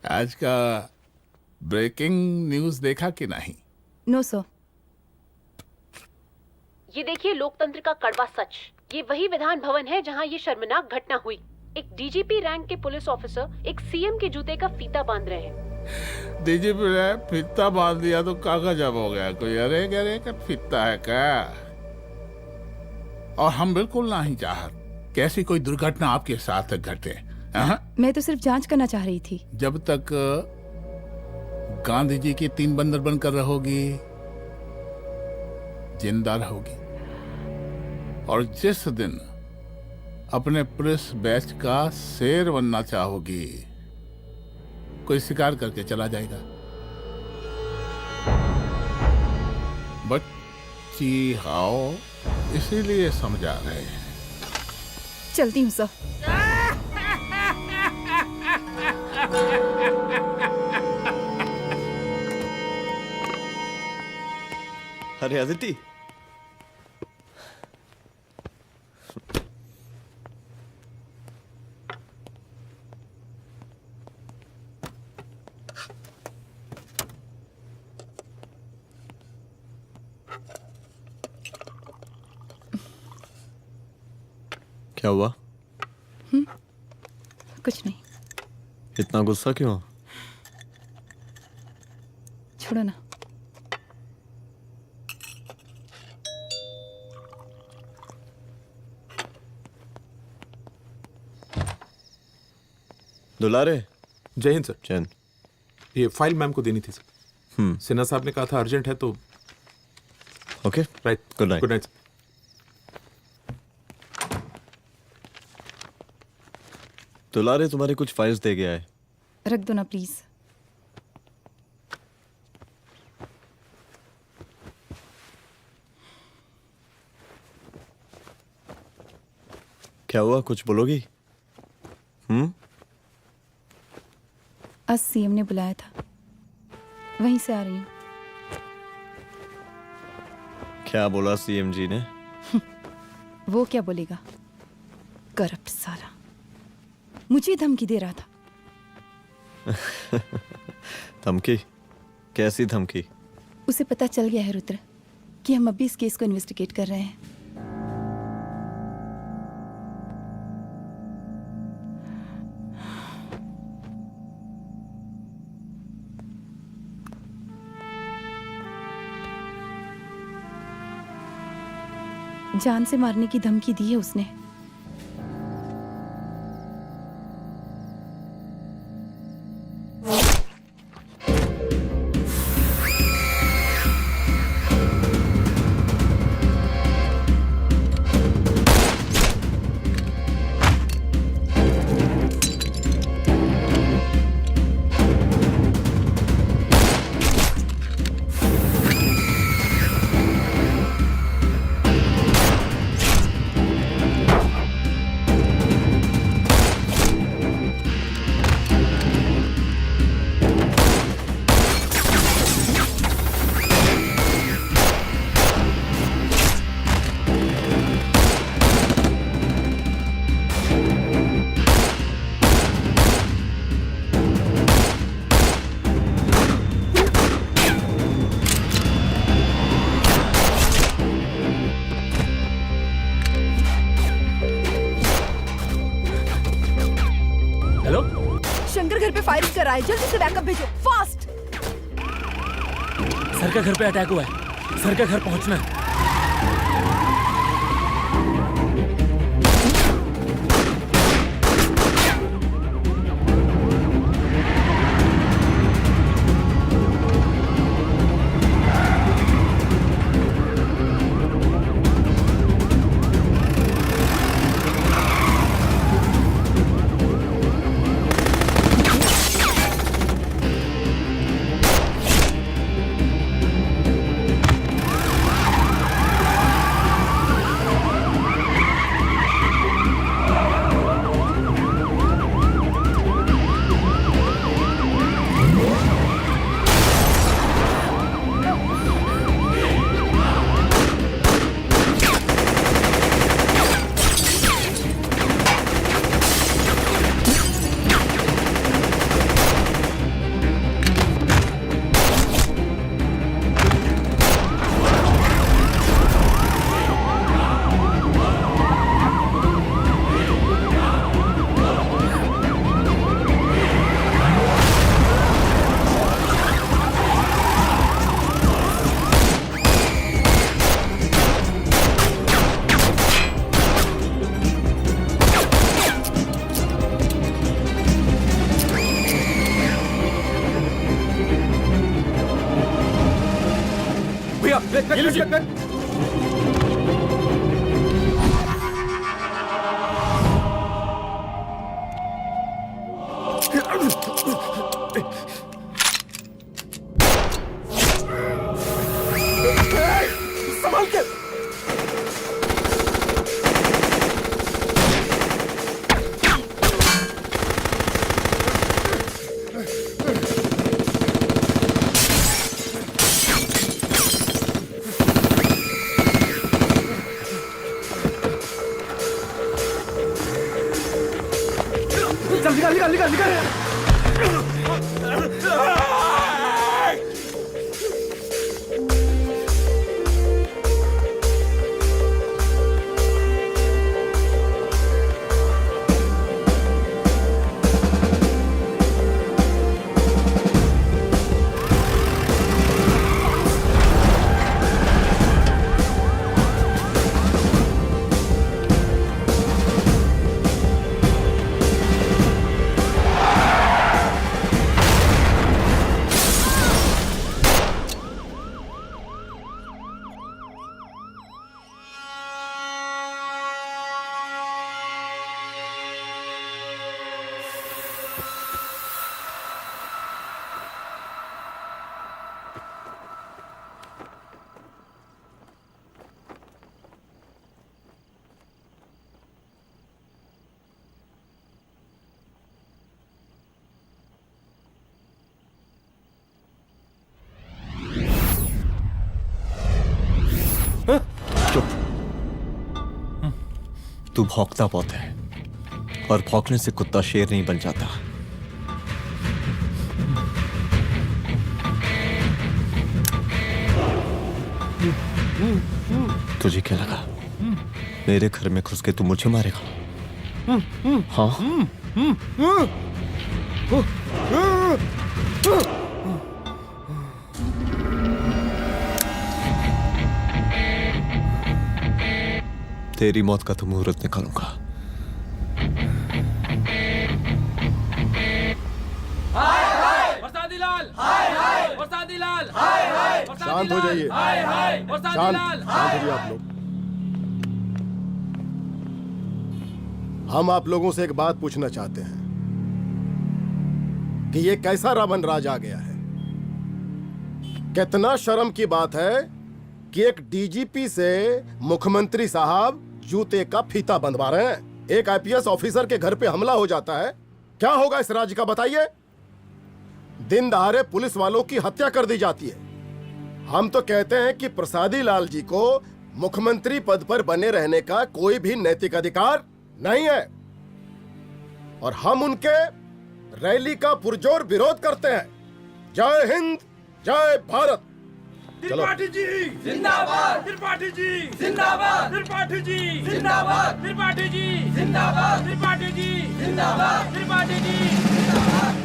आज का ब्रेकिंग न्यूज देखा कि नहीं? No sir. ये देखिए लोकतंत्र का कड़वा सच। ये वही विधान भवन है जहां ये शर्मनाक घटना हुई। एक डीजीपी रैंक के पुलिस ऑफिसर एक सीएम के जूते का फीता बांध रहे हैं। डीजीपी ने फीता बांध दिया तो कागज अब हो गया कोई? अरे गरे का फीता है क्या? और हम बिल्कुल नहीं चाहते कि ऐसी कोई दुर्घटना आपके साथ घटे। मैं तो सिर्फ जांच करना चाह रही थी। जब तक गांधी जी की 3 बंदर बनकर रहोगी, जिंदा रहोगी। और जिस दिन अपने पुलिस बैच का शेर बनना चाहोगी, कोई शिकार करके चला जाएगा। बच्ची हाओ, इसीलिए समझा रहे हैं। चलती हूँ सर। अरे अदिति, क्या हुआ? कुछ नहीं। इतना गुस्सा क्यों? छोड़ो ना। दुलारे। जय हिंद सर। जय हिंद। ये फाइल मैम को देनी थी सर। सिन्हा साहब ने कहा था अर्जेंट है तो। Okay right. Good night. Good night. दुलारे तुम्हारी कुछ फाइल्स दे गया है। रख दो ना प्लीज। क्या हुआ, कुछ बोलोगी? आज सीएम ने बुलाया था, वहीं से आ रही हूँ। क्या बोला सीएम जी ने? वो क्या बोलेगा, करप्ट साला, मुझे धमकी दे रहा था। धमकी? कैसी धमकी? उसे पता चल गया है रुद्र कि हम अभी इस केस को इन्वेस्टिगेट कर रहे हैं। जान से मारने की धमकी दी है उसने। शंकर घर पे फायरिंग कर रहा है, जल्दी से बैकअप भेजो, फास्ट। सर का घर पे अटैक हुआ है, सर का घर पहुंचना है। संभाल के। चल निकाल निकाल निकाल निकाल। तू भौंकता बहुत है, और भौंकने से कुत्ता शेर नहीं बन जाता। तुझे क्या लगा मेरे घर में घुस के तू मुझे मारेगा? हाँ? तेरी मौत का तो मुहूर्त निकालूंगा। शांत हो जाइए, शांत हो जाइए आप लोग। हम आप लोगों से एक बात पूछना चाहते हैं कि ये कैसा रावण राज आ गया है। कितना शर्म की बात है कि एक डीजीपी से मुख्यमंत्री साहब जूते का फीता बंधवा रहे हैं। एक आईपीएस ऑफिसर के घर पे हमला हो जाता है, क्या होगा इस राज्य का बताइए? दिन दहाड़े पुलिस वालों की हत्या कर दी जाती है। हम तो कहते हैं कि प्रसादी लाल जी को मुख्यमंत्री पद पर बने रहने का कोई भी नैतिक अधिकार नहीं है, और हम उनके रैली का पुरजोर विरोध करते हैं। जय हिंद, जय भारत। त्रिपाठी जी जिंदाबाद, त्रिपाठी जी जिंदाबाद, त्रिपाठी जी जिंदाबाद, त्रिपाठी जी जिंदाबाद, त्रिपाठी जी जिंदाबाद, त्रिपाठी जी जिंदाबाद।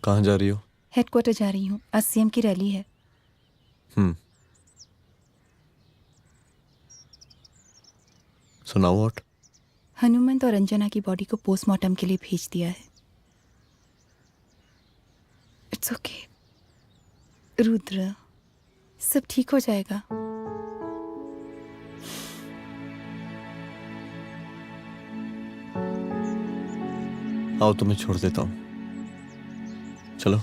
कहाँ जा रही हो? हेडक्वार्टर जा रही हूँ, आज सीएम की रैली है। सुनाओ। व्हाट? हनुमंत और अंजना की बॉडी को पोस्टमार्टम के लिए भेज दिया है। इट्स ओके रुद्र, सब ठीक हो जाएगा। आओ तुम्हें छोड़ देता हूँ, चलो।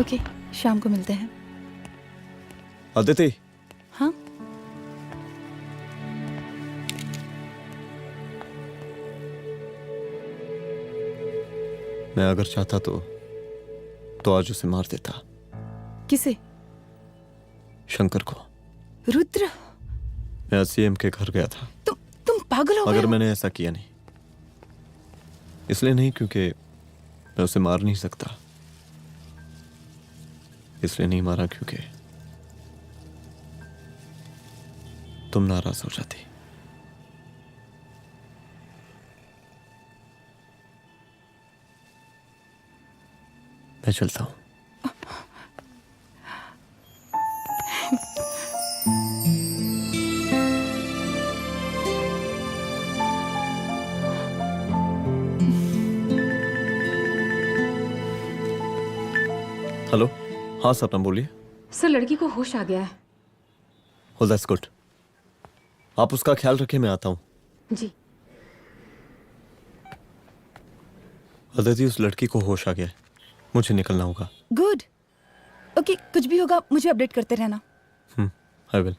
ओके, शाम को मिलते हैं। अदिति। हाँ? मैं अगर चाहता तो आज उसे मार देता। किसे? शंकर को। रुद्र, मैं सीएम के घर गया था। तुम पागल हो गए मगर हो? मैंने ऐसा किया नहीं। इसलिए नहीं क्योंकि मैं उसे मार नहीं सकता, इसलिए नहीं मारा क्योंकि तुम नाराज हो जाती। मैं चलता हूं। हेलो। हाँ सपना बोलिए। सर, लड़की को होश आ गया है। Oh, that's good. आप उसका ख्याल रखिए, मैं आता हूँ। जी। अदिति, उस लड़की को होश आ गया है, मुझे निकलना होगा। गुड। ओके, कुछ भी होगा मुझे अपडेट करते रहना। I will.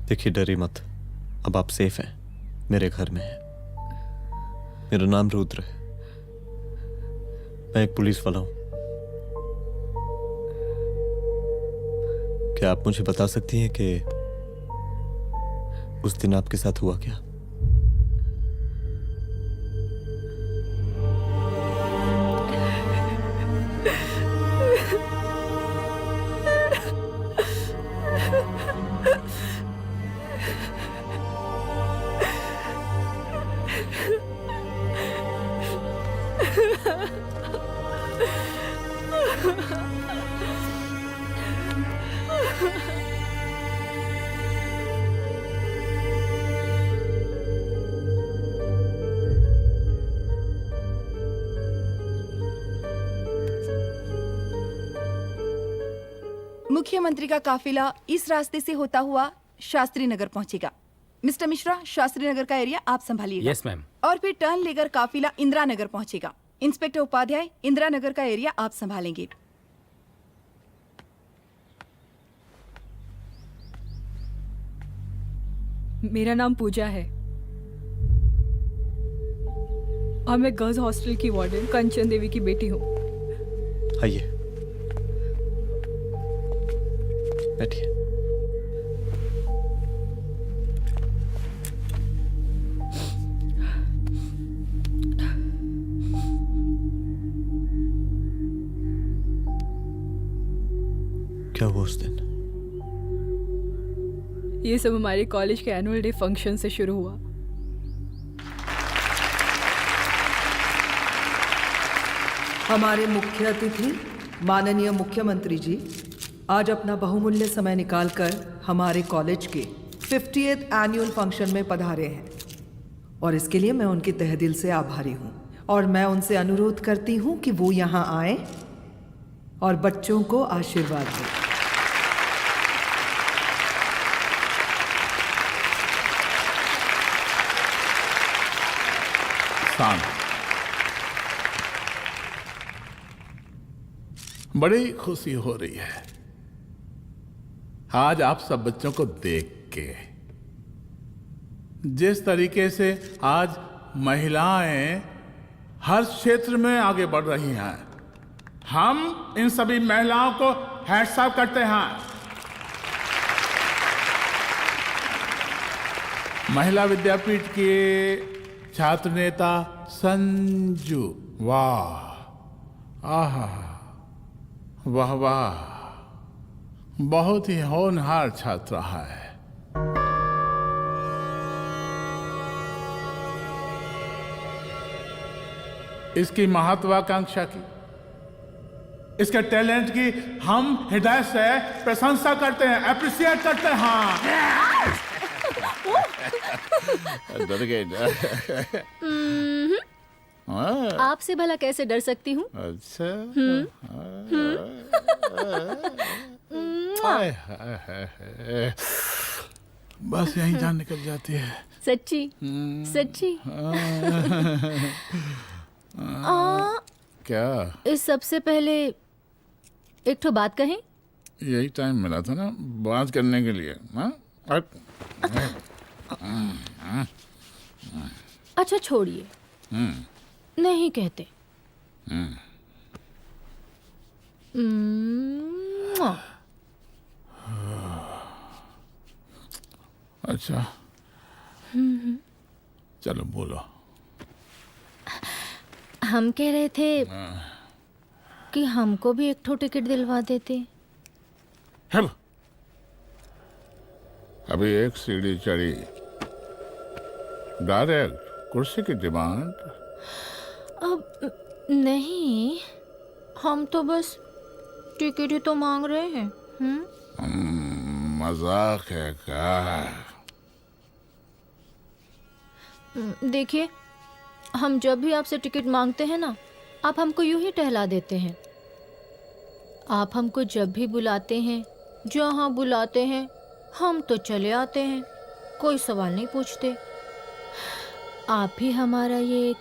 देखिए, डरिए मत, अब आप सेफ हैं, मेरे घर में हैं। मेरा नाम रुद्र है, मैं एक पुलिस वाला हूं। क्या आप मुझे बता सकती हैं कि उस दिन आपके साथ हुआ क्या? मुख्यमंत्री का काफिला इस रास्ते से होता हुआ शास्त्री नगर पहुंचेगा। मिस्टर मिश्रा, शास्त्री नगर का एरिया आप संभालिएगा। Yes ma'am. और फिर टर्न लेकर काफिला इंदिरा नगर पहुंचेगा। इंस्पेक्टर उपाध्याय, इंदिरा नगर का एरिया आप संभालेंगे। मेरा नाम पूजा है और मैं गर्ल्स हॉस्टल की वार्डन कंचन देवी की बेटी हूँ। आइए, बैठिए। क्या हुआ उस दिन? ये सब हमारे कॉलेज के एनुअल डे फंक्शन से शुरू हुआ। हमारे मुख्य अतिथि माननीय मुख्यमंत्री जी आज अपना बहुमूल्य समय निकालकर हमारे कॉलेज के 50th एनुअल फंक्शन में पधारे हैं और इसके लिए मैं उनके तहे दिल से आभारी हूँ और मैं उनसे अनुरोध करती हूँ कि वो यहाँ आए और बच्चों को आशीर्वाद दें। बड़ी खुशी हो रही है आज आप सब बच्चों को देख के। जिस तरीके से आज महिलाएं हर क्षेत्र में आगे बढ़ रही हैं, हम इन सभी महिलाओं को हैट्स ऑफ करते हैं। महिला विद्यापीठ के छात्र नेता संजू, वाह, आहा, वाह वाह, बहुत ही होनहार छात्रा है। इसकी महत्वाकांक्षा की, इसके टैलेंट की हम हृदय से प्रशंसा करते हैं, अप्रिशिएट करते हैं। डर गए आपसे भला कैसे डर सकती हूँ? अच्छा। बस यही जान निकल जाती है। सच्ची सच्ची। क्या? इस सबसे पहले एक ठो बात कहें? यही टाइम मिला था ना बात करने के लिए। अच्छा छोड़िए, नहीं कहते। अच्छा चलो बोलो। हम कह रहे थे कि हमको भी एक ठो टिकट दिलवा देते। अभी एक सीढ़ी चढ़ी, डायरेक्ट कुर्सी की डिमांड। अब नहीं, हम तो बस टिकट ही तो मांग रहे हैं। मजाक है क्या? देखिए, हम जब भी आपसे टिकट मांगते हैं ना, आप हमको यूं ही टहला देते हैं। आप हमको जब भी बुलाते हैं, जहाँ बुलाते हैं, हम तो चले आते हैं, कोई सवाल नहीं पूछते। आप ही हमारा ये एक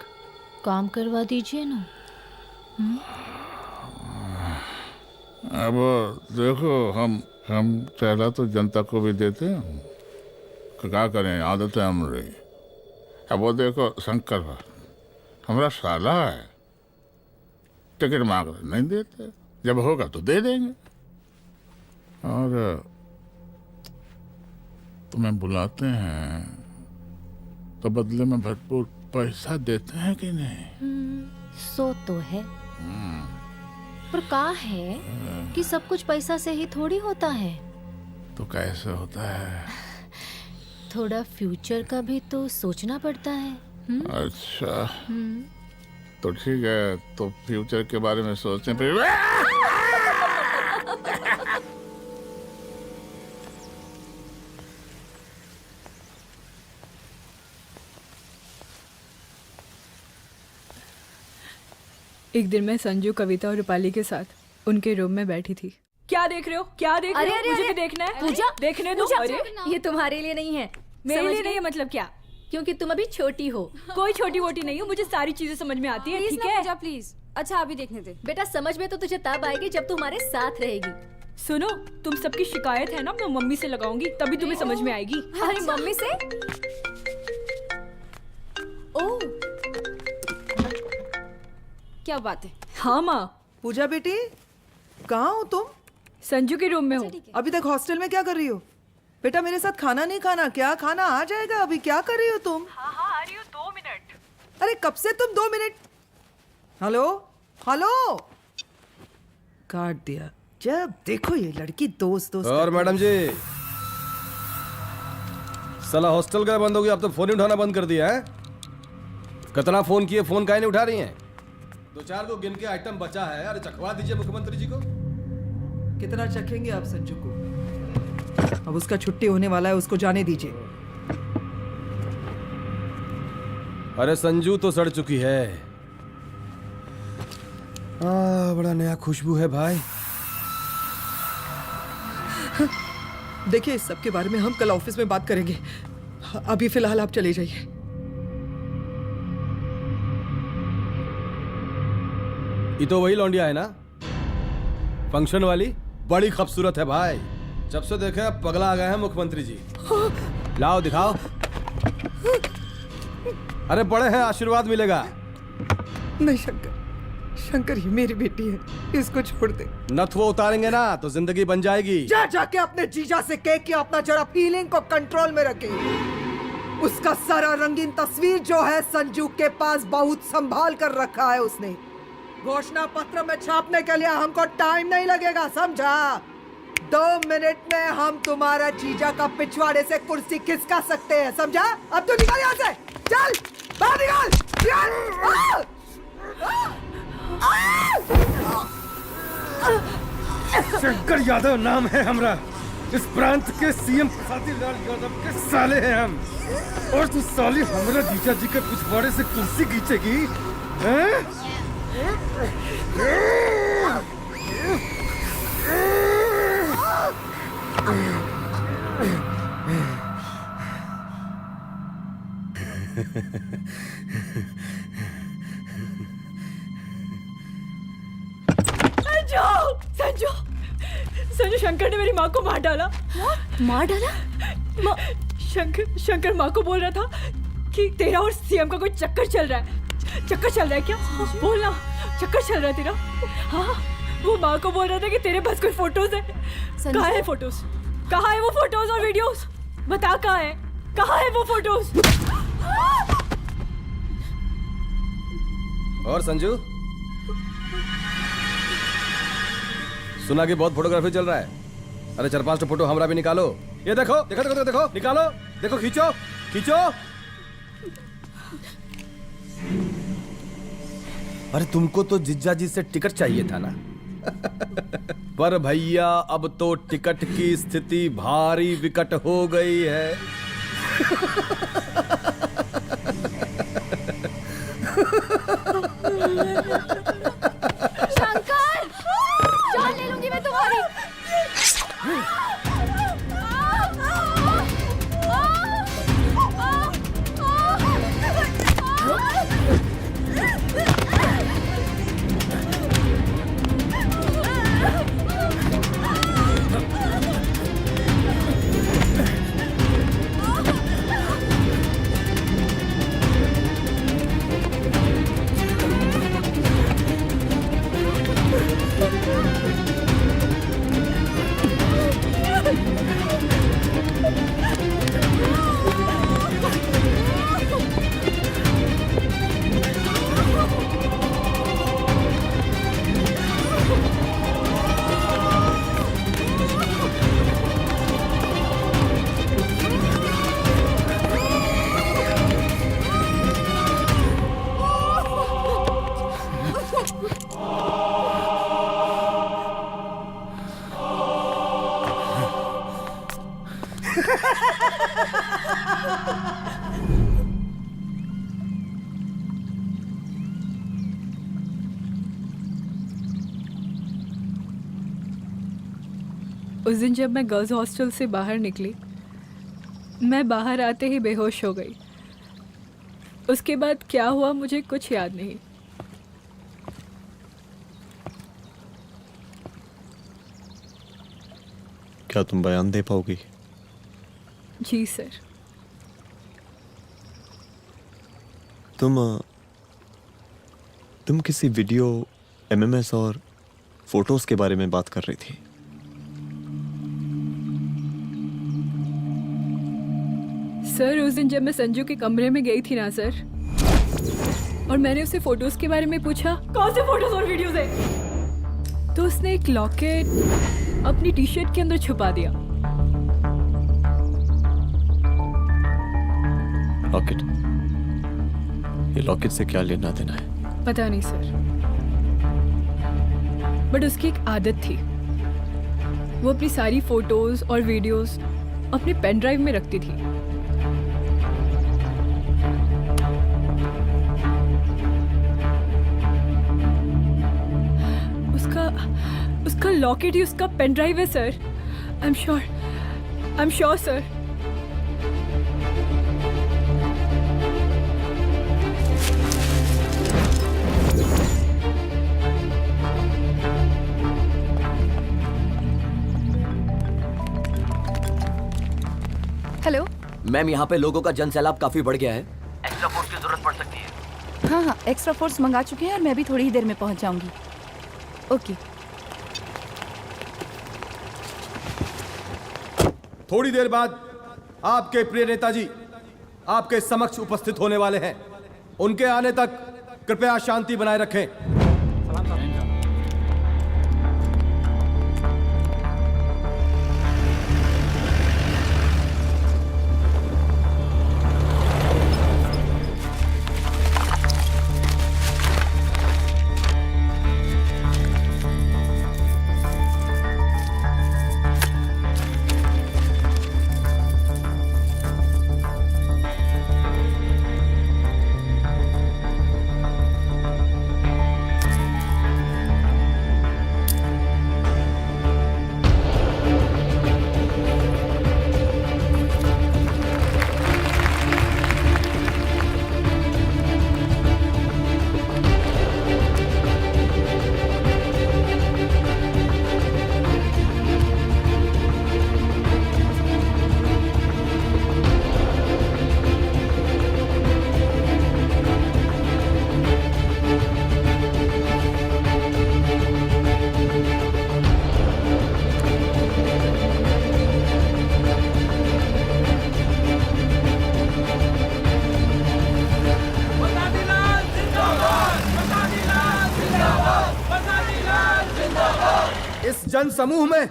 काम करवा दीजिए ना। अब देखो, हम टहला तो जनता को भी देते हैं, क्या करें, आदत है हमारी। अब वो देखो शंकर हमारा साला है, टिकट मांग रहे नहीं देते, जब होगा तो दे देंगे। और तुम्हें बुलाते हैं तो बदले में भरपूर पैसा देते हैं कि नहीं? सो तो है, पर का है कि सब कुछ पैसा से ही थोड़ी होता है। तो कैसे होता है? थोड़ा फ्यूचर का भी तो सोचना पड़ता है। अच्छा तो ठीक है, तो फ्यूचर के बारे में सोचने पे एक दिन मैं संजू, कविता और रूपाली के साथ उनके रूम में बैठी थी। क्या देख रहे हो? क्या देख रहे हो? मुझे भी देखना है। पूजा, देखने दो। अरे ये तुम्हारे लिए नहीं है। मेरे समझ लिए गई? नहीं है मतलब क्या? क्योंकि तुम अभी छोटी हो। कोई छोटी वोटी नहीं हूँ, मुझे सारी चीजें समझ में आती है। ठीक है पूजा प्लीज। अच्छा अभी देखने दे। बेटा समझ में तो तुझे तब आएगी जब तू हमारे साथ रहेगी। सुनो, तुम सबकी शिकायत है ना, मैं मम्मी से लगाऊंगी, तभी तुम्हें समझ में आएगी। अरे मम्मी से? ओह क्या बात है। हाँ माँ। पूजा बेटी, कहाँ हो तुम? संजू के रूम में हूँ। अभी तक हॉस्टल में क्या कर रही हो? बेटा मेरे साथ खाना नहीं खाना क्या? खाना आ जाएगा। अभी क्या कर रही हो तुम? हाँ आ रही हूँ, 2 मिनट। अरे कब से तुम 2 मिनट? हेलो हेलो, काट दिया। जब देखो ये लड़की दोस्त दोस्त। और मैडम जी, साला हॉस्टल का बंद हो गया, अब तो फोन ही उठाना बंद कर दिया है। कितना फोन किए, फोन काहे नहीं उठा रही हैं? 2-4 को गिन के आइटम बचा है, अरे चखवा दीजिए मुख्यमंत्री जी को। कितना चखेंगे आप संजू को? अब उसका छुट्टी होने वाला है, उसको जाने दीजिए। अरे संजू तो सड़ चुकी है। बड़ा नया खुशबू है भाई। देखिए इस सब के बारे में हम कल ऑफिस में बात करेंगे। अभी फिलहाल आप चले जाइए। ये तो वही लौंडिया है ना, फंक्शन वाली? बड़ी खूबसूरत है भाई। जब से देखे अब पगला आ गए हैं मुख्यमंत्री जी। लाओ दिखाओ। अरे बड़े हैं, आशीर्वाद मिलेगा। नहीं शंकर, शंकर ये मेरी बेटी है, इसको छोड़ दे। नथ वो उतारेंगे ना तो जिंदगी बन जाएगी। जा जाके अपने जीजा से कह के अपना जरा फीलिंग को कंट्रोल में रखे। उसका सारा रंगीन तस्वीर जो है संजू के पास बहुत संभाल कर रखा है उसने। घोषणा पत्र में छापने के लिए हमको टाइम नहीं लगेगा, समझा? 2 मिनट में हम तुम्हारा जीजा का पिछवाड़े से कुर्सी खिसका सकते हैं, समझा? अब तो निकल यहाँ से, चल बाहर निकल। शंकर यादव नाम है हमरा। इस प्रांत के सीएम प्रसादीलाल यादव के साले हैं हम। और तू साली हमरा जीजा जी के पिछवाड़े से कुर्सी खींचेगी, हैं? संजू, संजू शंकर ने मेरी माँ को मार डाला। मार डाला? शंकर माँ को बोल रहा था कि तेरा और सीएम का कोई चक्कर चल रहा है। चक्कर चल रहा है क्या? बोलना, चक्कर चल रहा है तेरा? हाँ, वो माँ को बोल रहा था कि तेरे पास कोई फोटोज है। कहाँ है फोटोज? कहाँ है वो फोटोज और वीडियोस? बता कहाँ है? कहाँ है वो फोटोज? और संजू, सुना कि बहुत फोटोग्राफी चल रहा है। अरे 4-5 फोटो हमरा भी निकालो। ये देखो देखो देखो देखो, निकालो, देखो, खींचो खींचो। अरे तुमको तो जिज्जा जी से टिकट चाहिए था ना। पर भैया अब तो टिकट की स्थिति भारी विकट हो गई है। शंकर, जान ले लूंगी मैं तुम्हारी। उस दिन जब मैं गर्ल्स हॉस्टल से बाहर निकली, मैं बाहर आते ही बेहोश हो गई। उसके बाद क्या हुआ मुझे कुछ याद नहीं। क्या तुम बयान दे पाओगी? जी सर। तुम किसी वीडियो, एमएमएस और फोटोज के बारे में बात कर रही थी। सर उस दिन जब मैं संजू के कमरे में गई थी ना सर, और मैंने उससे फोटोज के बारे में पूछा कौन से फोटोज और वीडियोज है, तो उसने एक लॉकेट अपनी टी शर्ट के अंदर छुपा दिया। लॉकेट? ये लॉकेट से क्या लेना देना है? पता नहीं सर, बट उसकी एक आदत थी, वो अपनी सारी फोटोज और वीडियोस अपने पेन ड्राइव में रखती थी। उसका लॉकेट ही उसका पेन ड्राइव है sir. I am sure sir. Hello ma'am, यहाँ पे लोगों का जन सैलाब काफी बढ़ गया है। एक्स्ट्रा फोर्स की जरूरत पड़ सकती है। हाँ, एक्स्ट्रा फोर्स मंगा चुके हैं और मैं भी थोड़ी ही देर में पहुंच जाऊंगी। ओके। थोड़ी देर बाद आपके प्रिय नेताजी आपके समक्ष उपस्थित होने वाले हैं। उनके आने तक कृपया शांति बनाए रखें। जन समूह में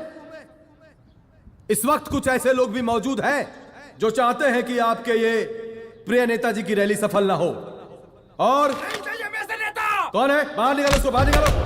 इस वक्त कुछ ऐसे लोग भी मौजूद हैं जो चाहते हैं कि आपके ये प्रिय नेताजी की रैली सफल ना हो। और कौन है? बाहर निकालो उसको, बाहर निकालो।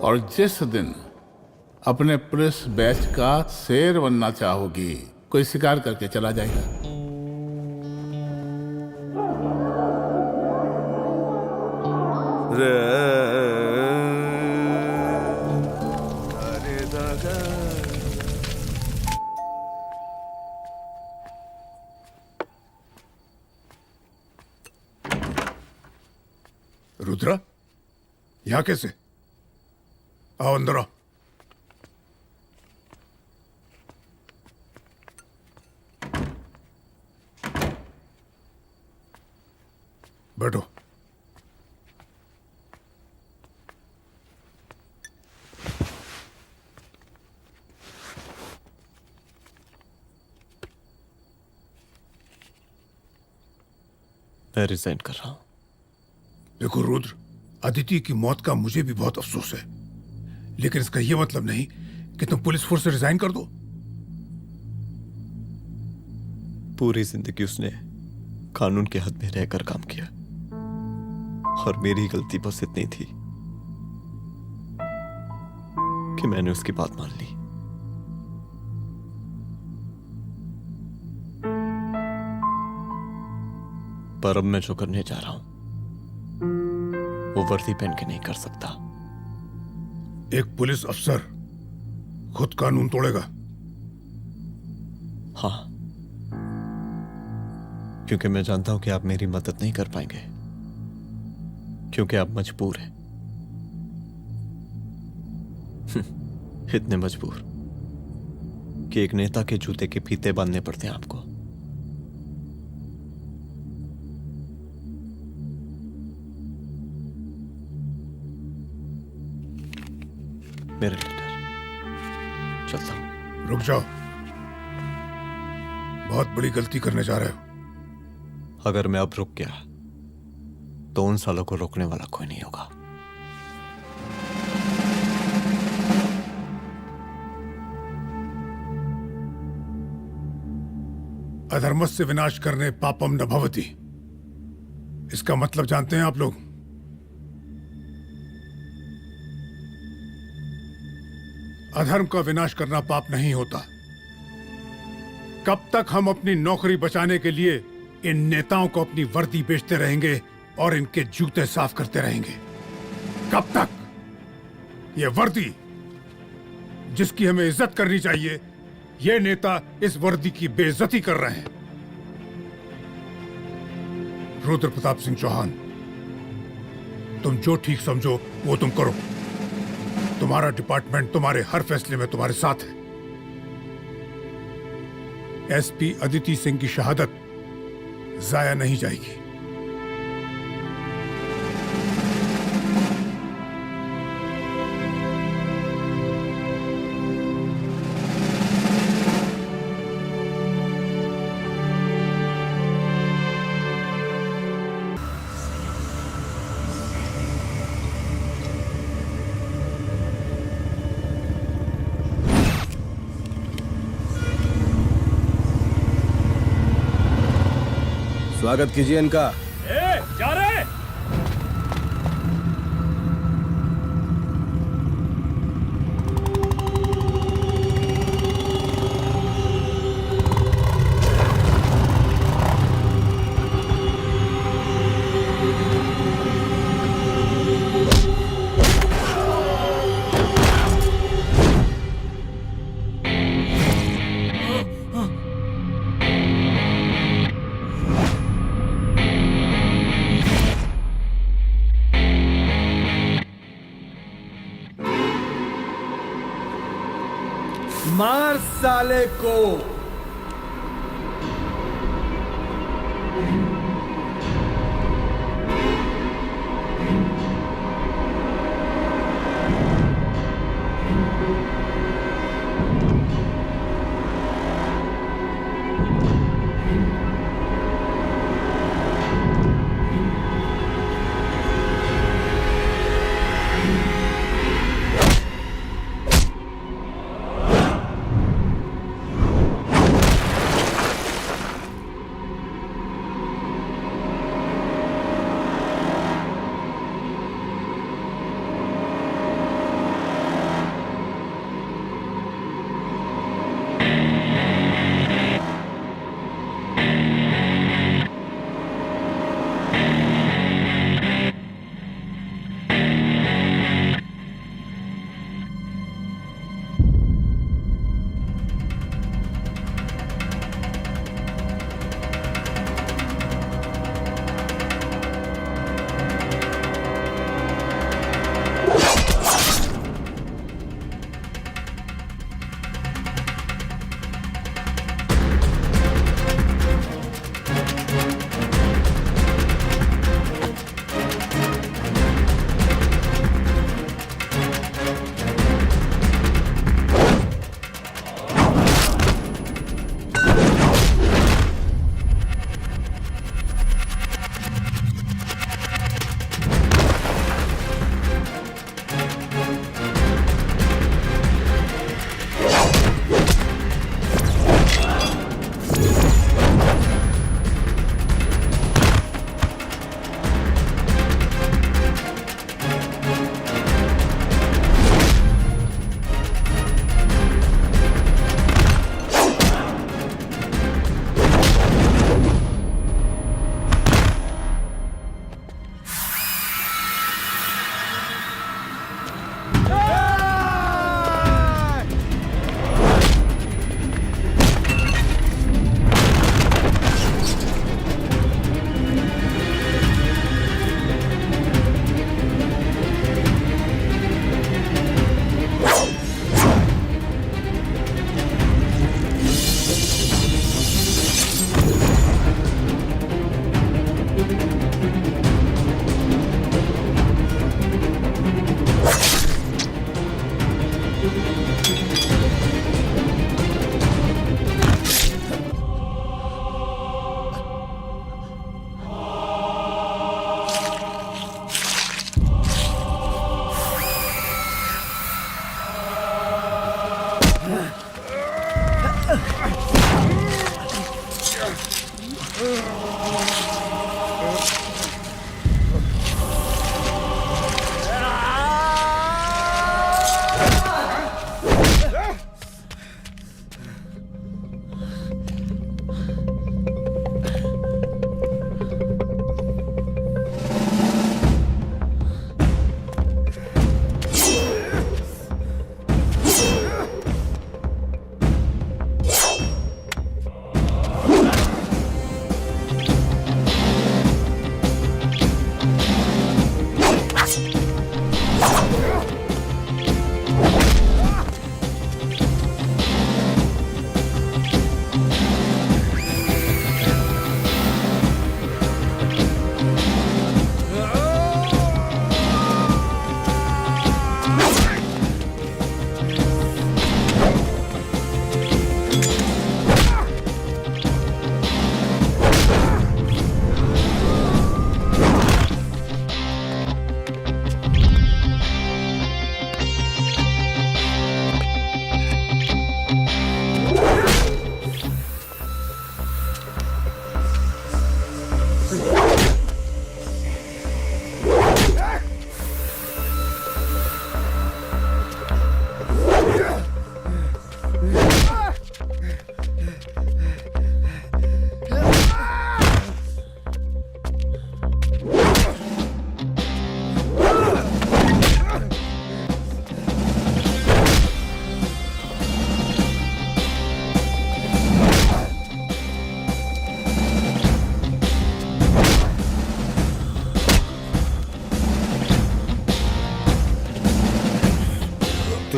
और जिस दिन अपने पुलिस बैच का शेर बनना चाहोगी, कोई शिकार करके चला जाएगा। रुद्रा, यहाँ कैसे? आओ अंदर आओ। बैठो। मैं रिजाइन कर रहा हूं। देखो रुद्र, अदिति की मौत का मुझे भी बहुत अफसोस है, लेकिन इसका यह मतलब नहीं कि तुम पुलिस फोर्स से रिजाइन कर दो। पूरी जिंदगी उसने कानून के हद में रहकर काम किया और मेरी गलती बस इतनी थी कि मैंने उसकी बात मान ली। पर अब मैं जो करने जा रहा हूं वो वर्दी पहन के नहीं कर सकता। एक पुलिस अफसर खुद कानून तोड़ेगा? हाँ, क्योंकि मैं जानता हूं कि आप मेरी मदद नहीं कर पाएंगे, क्योंकि आप मजबूर हैं। इतने मजबूर कि एक नेता के जूते के फीते बांधने पड़ते हैं आपको। मेरे लीडर, चलता हूं। रुक जाओ, बहुत बड़ी गलती करने जा रहे हो। अगर मैं अब रुक गया तो उन सालों को रोकने वाला कोई नहीं होगा। अधर्मस्य विनाश करने पापम न भवति, इसका मतलब जानते हैं आप लोग? अधर्म का विनाश करना पाप नहीं होता। कब तक हम अपनी नौकरी बचाने के लिए इन नेताओं को अपनी वर्दी बेचते रहेंगे और इनके जूते साफ करते रहेंगे? कब तक? ये वर्दी जिसकी हमें इज्जत करनी चाहिए, ये नेता इस वर्दी की बेइज्जती कर रहे हैं। रुद्र प्रताप सिंह चौहान, तुम जो ठीक समझो वो तुम करो। तुम्हारा डिपार्टमेंट तुम्हारे हर फैसले में तुम्हारे साथ है। एसपी अदिति सिंह की शहादत जाया नहीं जाएगी। स्वागत कीजिए इनका। जा रहे। मार साले को।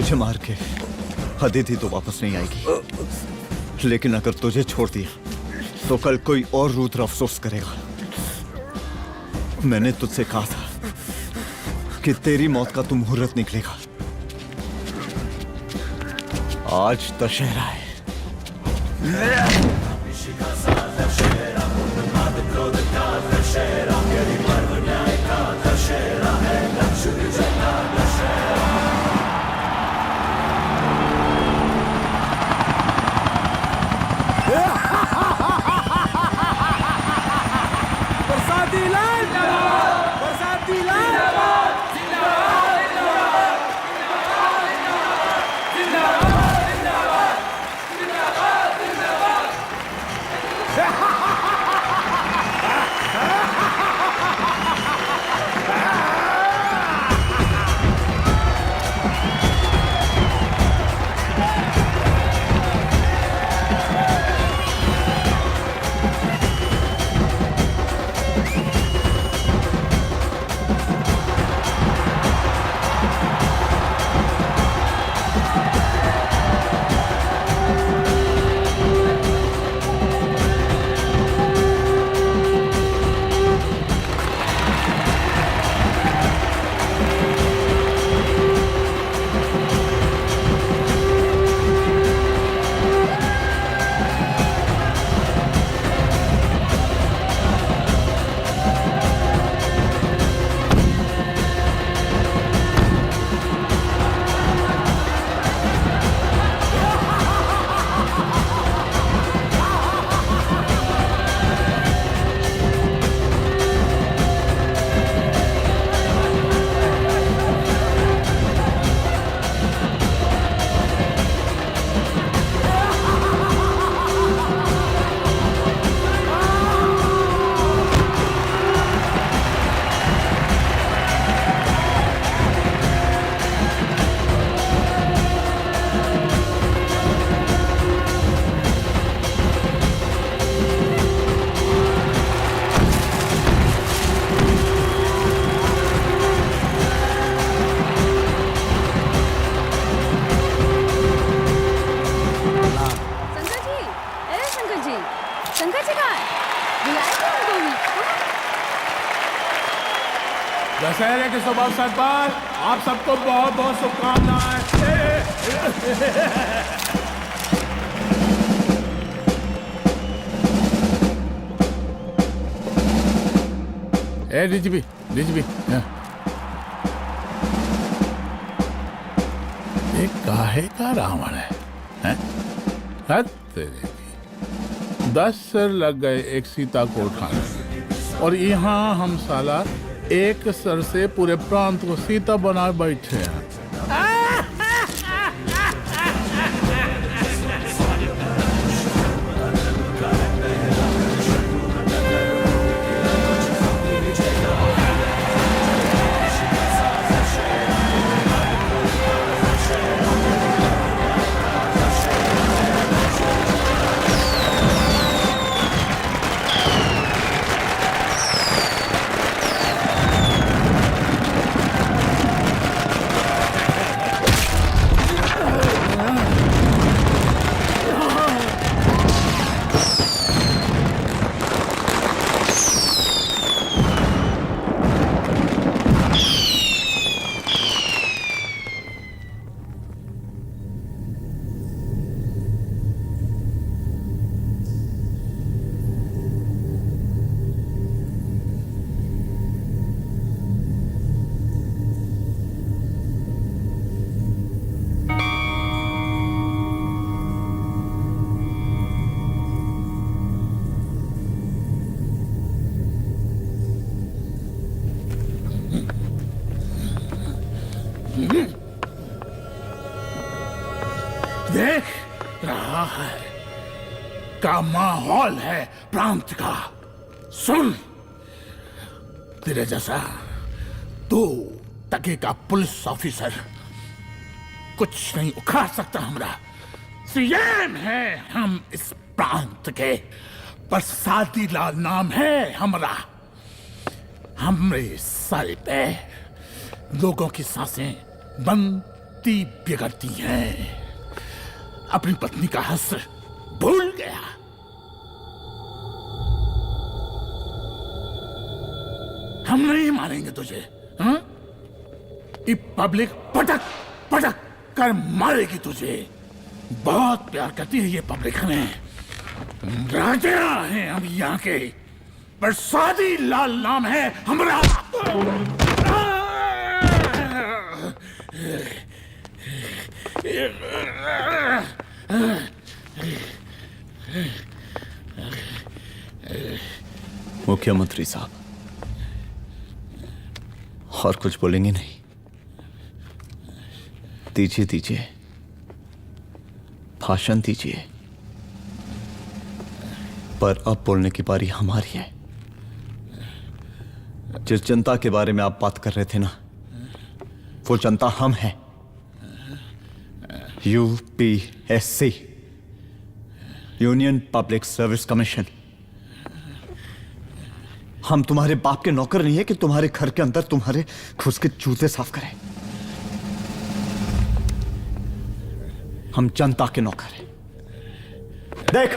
मुझे मार के अदिति तो वापस नहीं आएगी, लेकिन अगर तुझे छोड़ दिया तो कल कोई और रुद्र अफसोस करेगा। मैंने तुझसे कहा था कि तेरी मौत का तो मुहूर्त निकलेगा। आज दशहरा है। बरसाती लाल, बरसाती लाल, दशहरे के शुभ अवसर पर आप सबको बहुत बहुत शुभकामनाएं। डीजीपी ये काहे का रावण है, हैं? हद तेरे की। 10 सिर लग गए एक सीता को उठाने, और यहाँ हम साला एक सर से पूरे प्रांत को सीता बना बैठे हैं। देख रहा है का माहौल है प्रांत का। सुन, तेरे जैसा तू टके का पुलिस ऑफिसर कुछ नहीं उखाड़ सकता। हमरा सीएम है हम इस प्रांत के, बरसाती लाल नाम है हमरा। हमरे सर पे लोगों की सांसें बंद गलती बिगड़ती है। अपनी पत्नी का हक भूल गया। हम नहीं मारेंगे तुझे, हाँ? ये पब्लिक पटक पटक कर मारेगी तुझे। बहुत प्यार करती है ये पब्लिक हमें। राजा हैं हम यहाँ के, प्रसादी लाल नाम है हमारा। मुख्यमंत्री साहब, और कुछ बोलेंगे नहीं? दीजिए दीजिए, भाषण दीजिए। पर अब बोलने की बारी हमारी है। जिस जनता के बारे में आप बात कर रहे थे ना, वो जनता हम हैं। UPSC, union public service commission. हम तुम्हारे बाप के नौकर नहीं है कि तुम्हारे घर के अंदर तुम्हारे खुद के जूते साफ करें। हम जनता के नौकर हैं। देख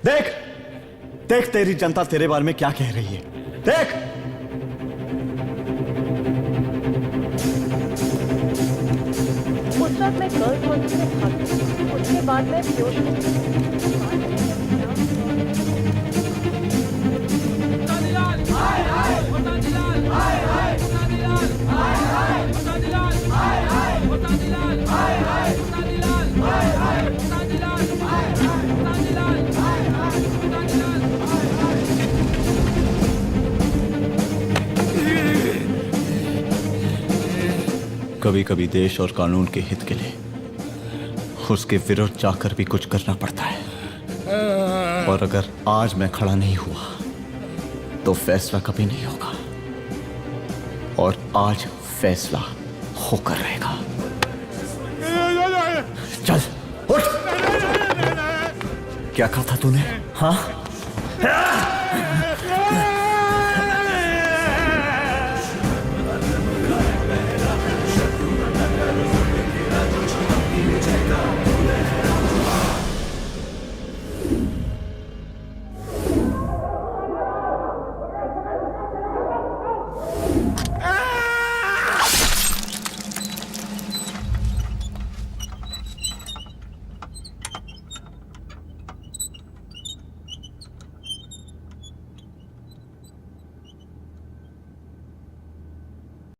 देख देख, तेरी जनता तेरे बारे में क्या कह रही है। देख, उस वक्त मैं गर्ल्स हॉस्टल में भागी। उसके बाद मैं कभी कभी देश और कानून के हित के लिए उसके विरुद्ध जाकर भी कुछ करना पड़ता है। और अगर आज मैं खड़ा नहीं हुआ तो फैसला कभी नहीं होगा, और आज फैसला होकर रहेगा। चल उठ। क्या कहा था तूने? हाँ,